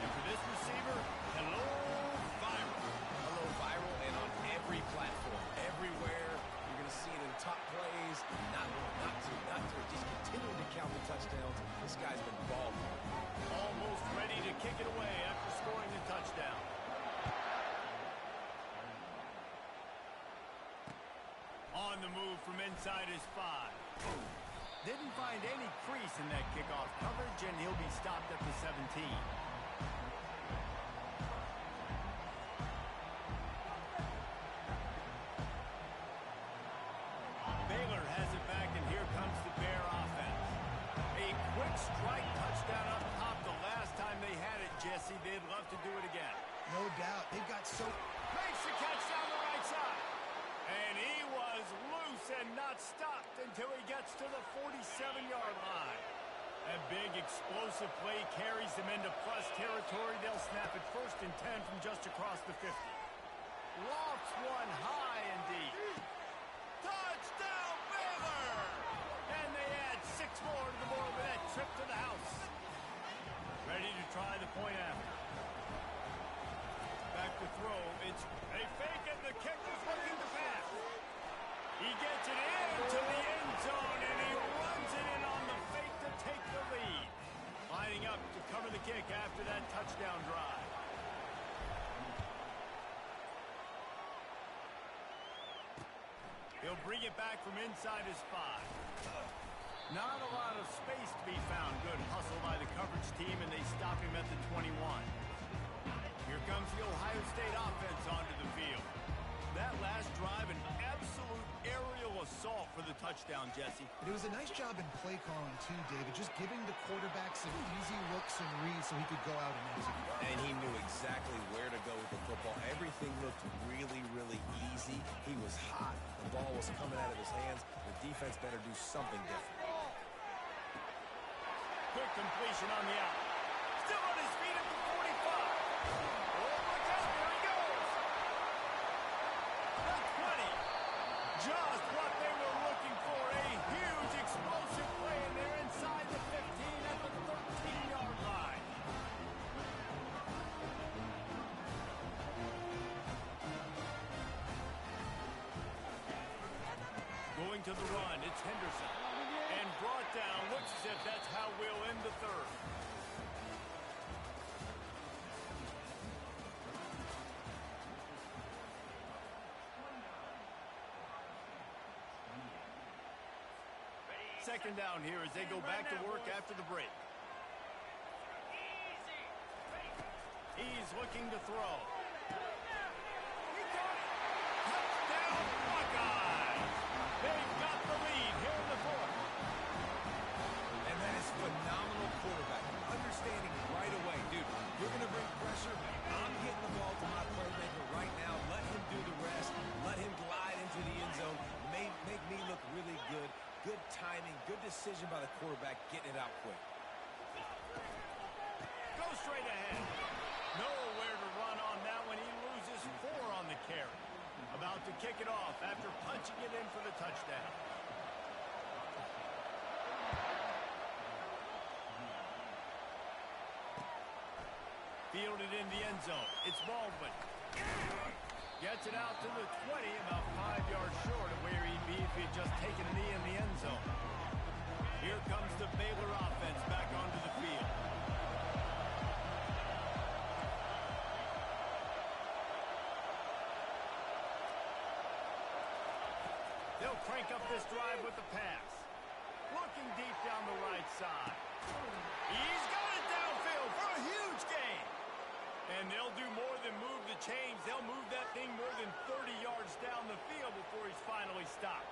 And for this receiver, hello, viral. Hello, viral, and on every platform, everywhere. You're going to see it in top plays. Not to just continuing to count the touchdowns. This guy's been balling. Almost ready to kick it away after scoring the touchdown. On the move from inside his 5. Didn't find any crease in that kickoff coverage, and he'll be stopped at the 17. Baylor has it back, and here comes the Bear offense. A quick strike touchdown up top the last time they had it, Jesse. They'd love to do it again. No doubt. They've got so... Makes the catch down the right side. And he was loose and not stopped until he gets to the 47-yard line. A big explosive play carries them into plus territory. They'll snap it 1st and 10 from just across the 50. Lofts one high and deep. Touchdown, Baylor! And they add 6 more to the board with that trip to the house. Ready to try the point after. Back to throw. It's a fake, and the kicker's looking to pass. He gets it into the end zone, and he runs it in on the fake to take the lead. Lining up to cover the kick after that touchdown drive. He'll bring it back from inside his 5. Not a lot of space to be found. Good hustle by the coverage team, and they stop him at the 21. Here comes the Ohio State offense onto the field. That last drive, an absolute aerial assault for the touchdown, Jesse. It was a nice job in play calling, too, David, just giving the quarterback some easy looks and reads so he could go out and execute. And he knew exactly where to go with the football. Everything looked really, really easy. He was hot. The ball was coming out of his hands. The defense better do something different. Quick completion on the out. Still on his feet at the 45. Oh, look out. just what they were looking for. A huge explosive play, and they're inside the 15 at the 13-yard line. Going to the run, it's Henderson. And brought down, looks as if that's how we'll end the third. Second down here as they go back to work after the break. He's looking to throw. He got it. Touchdown, Buckeyes. They've got the lead here in the fourth. And that is phenomenal quarterback. Understanding right away, dude, you're going to bring pressure. I'm getting the ball to my playmaker right now. Let him do the rest. Let him glide into the end zone. Make me look really good. Good timing, good decision by the quarterback, getting it out quick. Go straight ahead. Nowhere to run on that one. He loses 4 on the carry. About to kick it off after punching it in for the touchdown. Fielded in the end zone. It's Baldwin. Gets it out to the 20, about 5 yards short of where he'd be if he'd just taken a knee in the end zone. Here comes the Baylor offense back onto the field. They'll crank up this drive with the pass. Looking deep down the right side. He's got it downfield for a huge gain. And they'll do more than move the chains. They'll move that thing more than 30 yards down the field before he's finally stopped.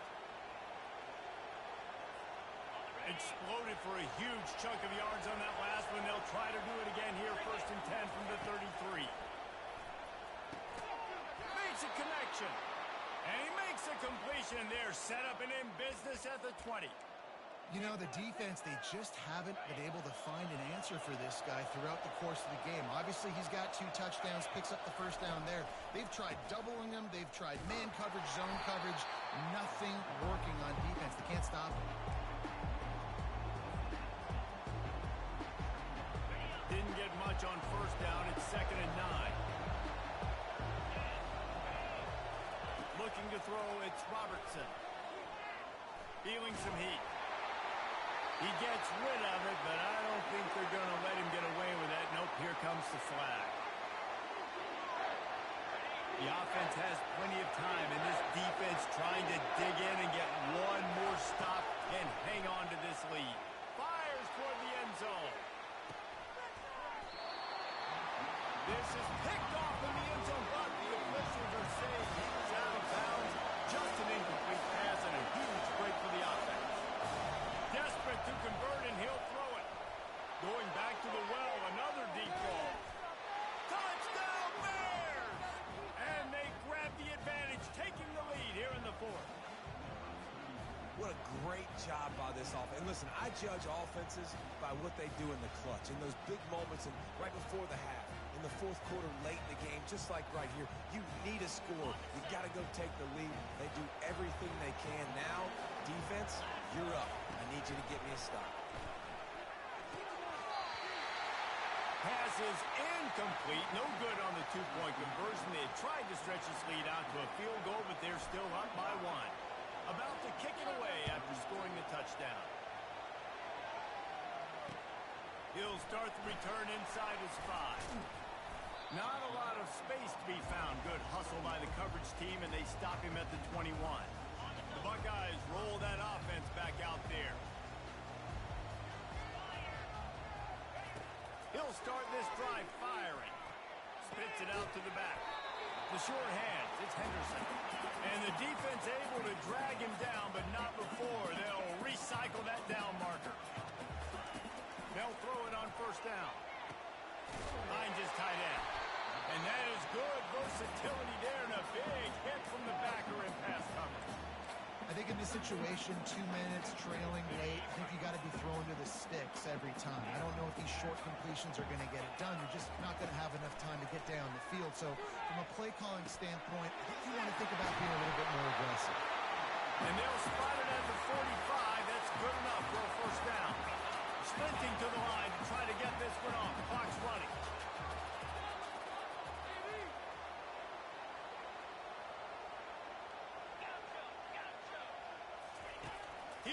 Exploded for a huge chunk of yards on that last one. They'll try to do it again here, 1st and 10 from the 33. Makes a connection. And he makes a completion. They're set up and in business at the 20. You know, the defense, they just haven't been able to find an answer for this guy throughout the course of the game. Obviously, he's got 2 touchdowns, picks up the first down there. They've tried doubling him. They've tried man coverage, zone coverage. Nothing working on defense. They can't stop him. Didn't get much on first down. It's 2nd and 9. Looking to throw, it's Robertson. Feeling some heat. He gets rid of it, but I don't think they're going to let him get away with that. Nope, here comes the flag. The offense has plenty of time, and this defense trying to dig in and get one more stop and hang on to this lead. Fires toward the end zone. This is picked off in the end zone, but the officials are saying he's out of bounds. Just an incomplete pass and a huge break for the offense. Desperate to convert, and he'll throw it. Going back to the well, another deep ball. Touchdown Bears! And they grab the advantage, taking the lead here in the fourth. What a great job by this offense. And listen, I judge offenses by what they do in the clutch, in those big moments and right before the half, in the fourth quarter, late in the game, just like right here. You need a score. You got to go take the lead. They do everything they can. Now, defense, you're up. I need you to get me a stop. Pass is incomplete. No good on the 2-point conversion. They had tried to stretch this lead out to a field goal, but they're still up by 1. About to kick it away after scoring the touchdown. He'll start the return inside his 5. Not a lot of space to be found. Good hustle by the coverage team, and they stop him at the 21. The Buckeyes roll that offense back out there. He'll start this drive firing. Spits it out to the back. The short hands, it's Henderson. And the defense able to drag him down, but not before. They'll recycle that down marker. They'll throw it on first down. Finds his tight end. And that is good versatility there, and a big hit from the backer in pass coverage. I think in this situation, 2 minutes, trailing late, I think you got to be throwing to the sticks every time. I don't know if these short completions are going to get it done. You're just not going to have enough time to get down the field. So from a play calling standpoint, I think you want to think about being a little bit more aggressive.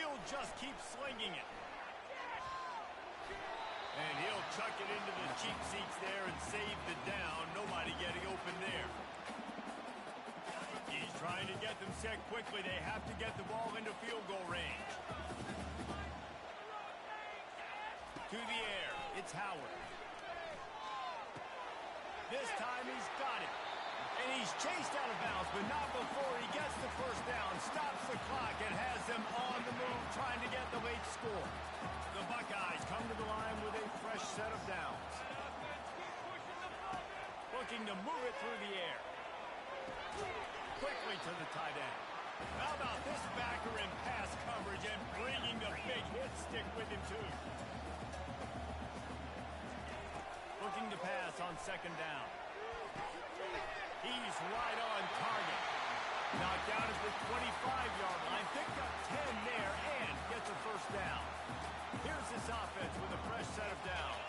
He'll just keep slinging it. And he'll chuck it into the cheap seats there and save the down. Nobody getting open there. He's trying to get them set quickly. They have to get the ball into field goal range. To the air, it's Howard. This time he's got it. And he's chased out of bounds, but not before he gets the first down, stops the clock, and has them on the move, trying to get the late score. The Buckeyes come to the line with a fresh set of downs. Looking to move it through the air. Quickly to the tight end. How about this backer in pass coverage and bringing the big hit stick with him, too. Looking to pass on second down. He's right on target. Knocked down at the 25-yard line. Picked up 10 there and gets a first down. Here's this offense with a fresh set of downs.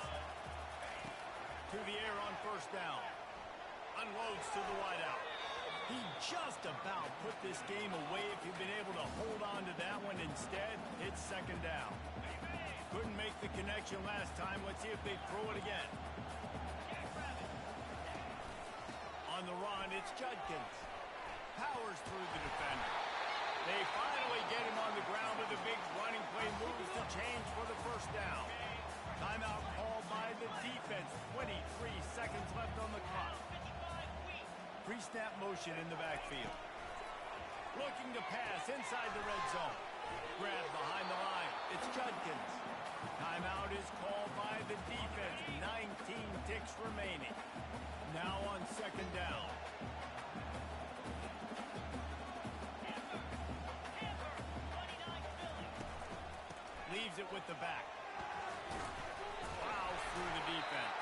To the air on first down. Unloads to the wideout. He just about put this game away if he'd been able to hold on to that one. Instead, it's second down. Couldn't make the connection last time. Let's see if they throw it again. On the run, it's Judkins. Powers through the defender. They finally get him on the ground with a big running play. Moves to change for the first down. Timeout called by the defense. 23 seconds left on the clock. Pre-snap motion in the backfield. Looking to pass inside the red zone. Grab behind the line. It's Judkins. Timeout is called by the defense. 19 ticks remaining. Now on second down. Leaves it with the back. Plows through the defense.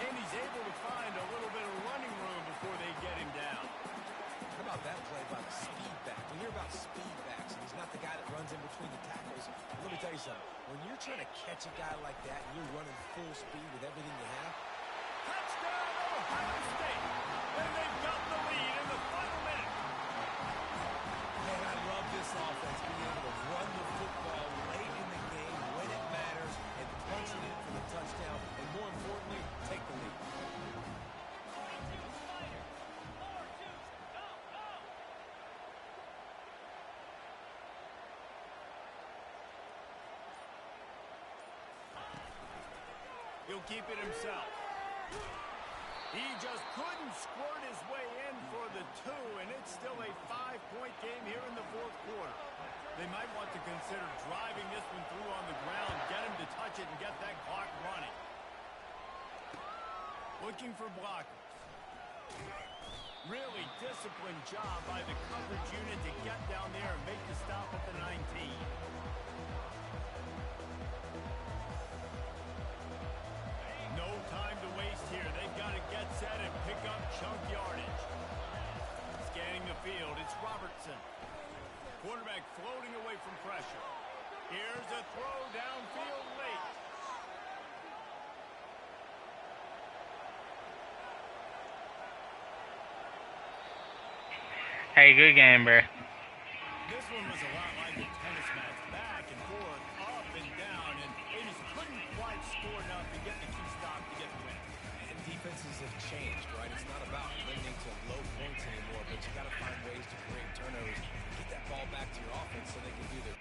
And he's able to find a little bit of running room before they get him down. How about that play by the speed back? We hear about speed backs, and he's not the guy that runs in between the tackles. But let me tell you something. When you're trying to catch a guy like that and you're running full speed with everything you have, Touchdown, Ohio State! And they've got the lead in the final minute. man, I love this offense being able to run the football late in the game when it matters and punch it in for the touchdown, and more importantly, take the lead. He'll keep it himself. He just couldn't squirt his way in for the two, and it's still a 5-point game here in the fourth quarter. They might want to consider driving this one through on the ground, get him to touch it, and get that clock running. Looking for blockers. Really disciplined job by the coverage unit to get down there and make the stop at the 19. No time to waste here. They've got to get set and pick up chunk yardage. Scanning the field, it's Robertson. Quarterback floating away from pressure. Here's a throw downfield late. Hey, good game, bro. This one was a lot like a tennis match. Back and forth, up and down, and they just couldn't quite score enough to get the key stop to get the win. And defenses have changed, right? It's not about limiting to low points anymore, but you got to find ways to create turnovers and get that ball back to your offense so they can do their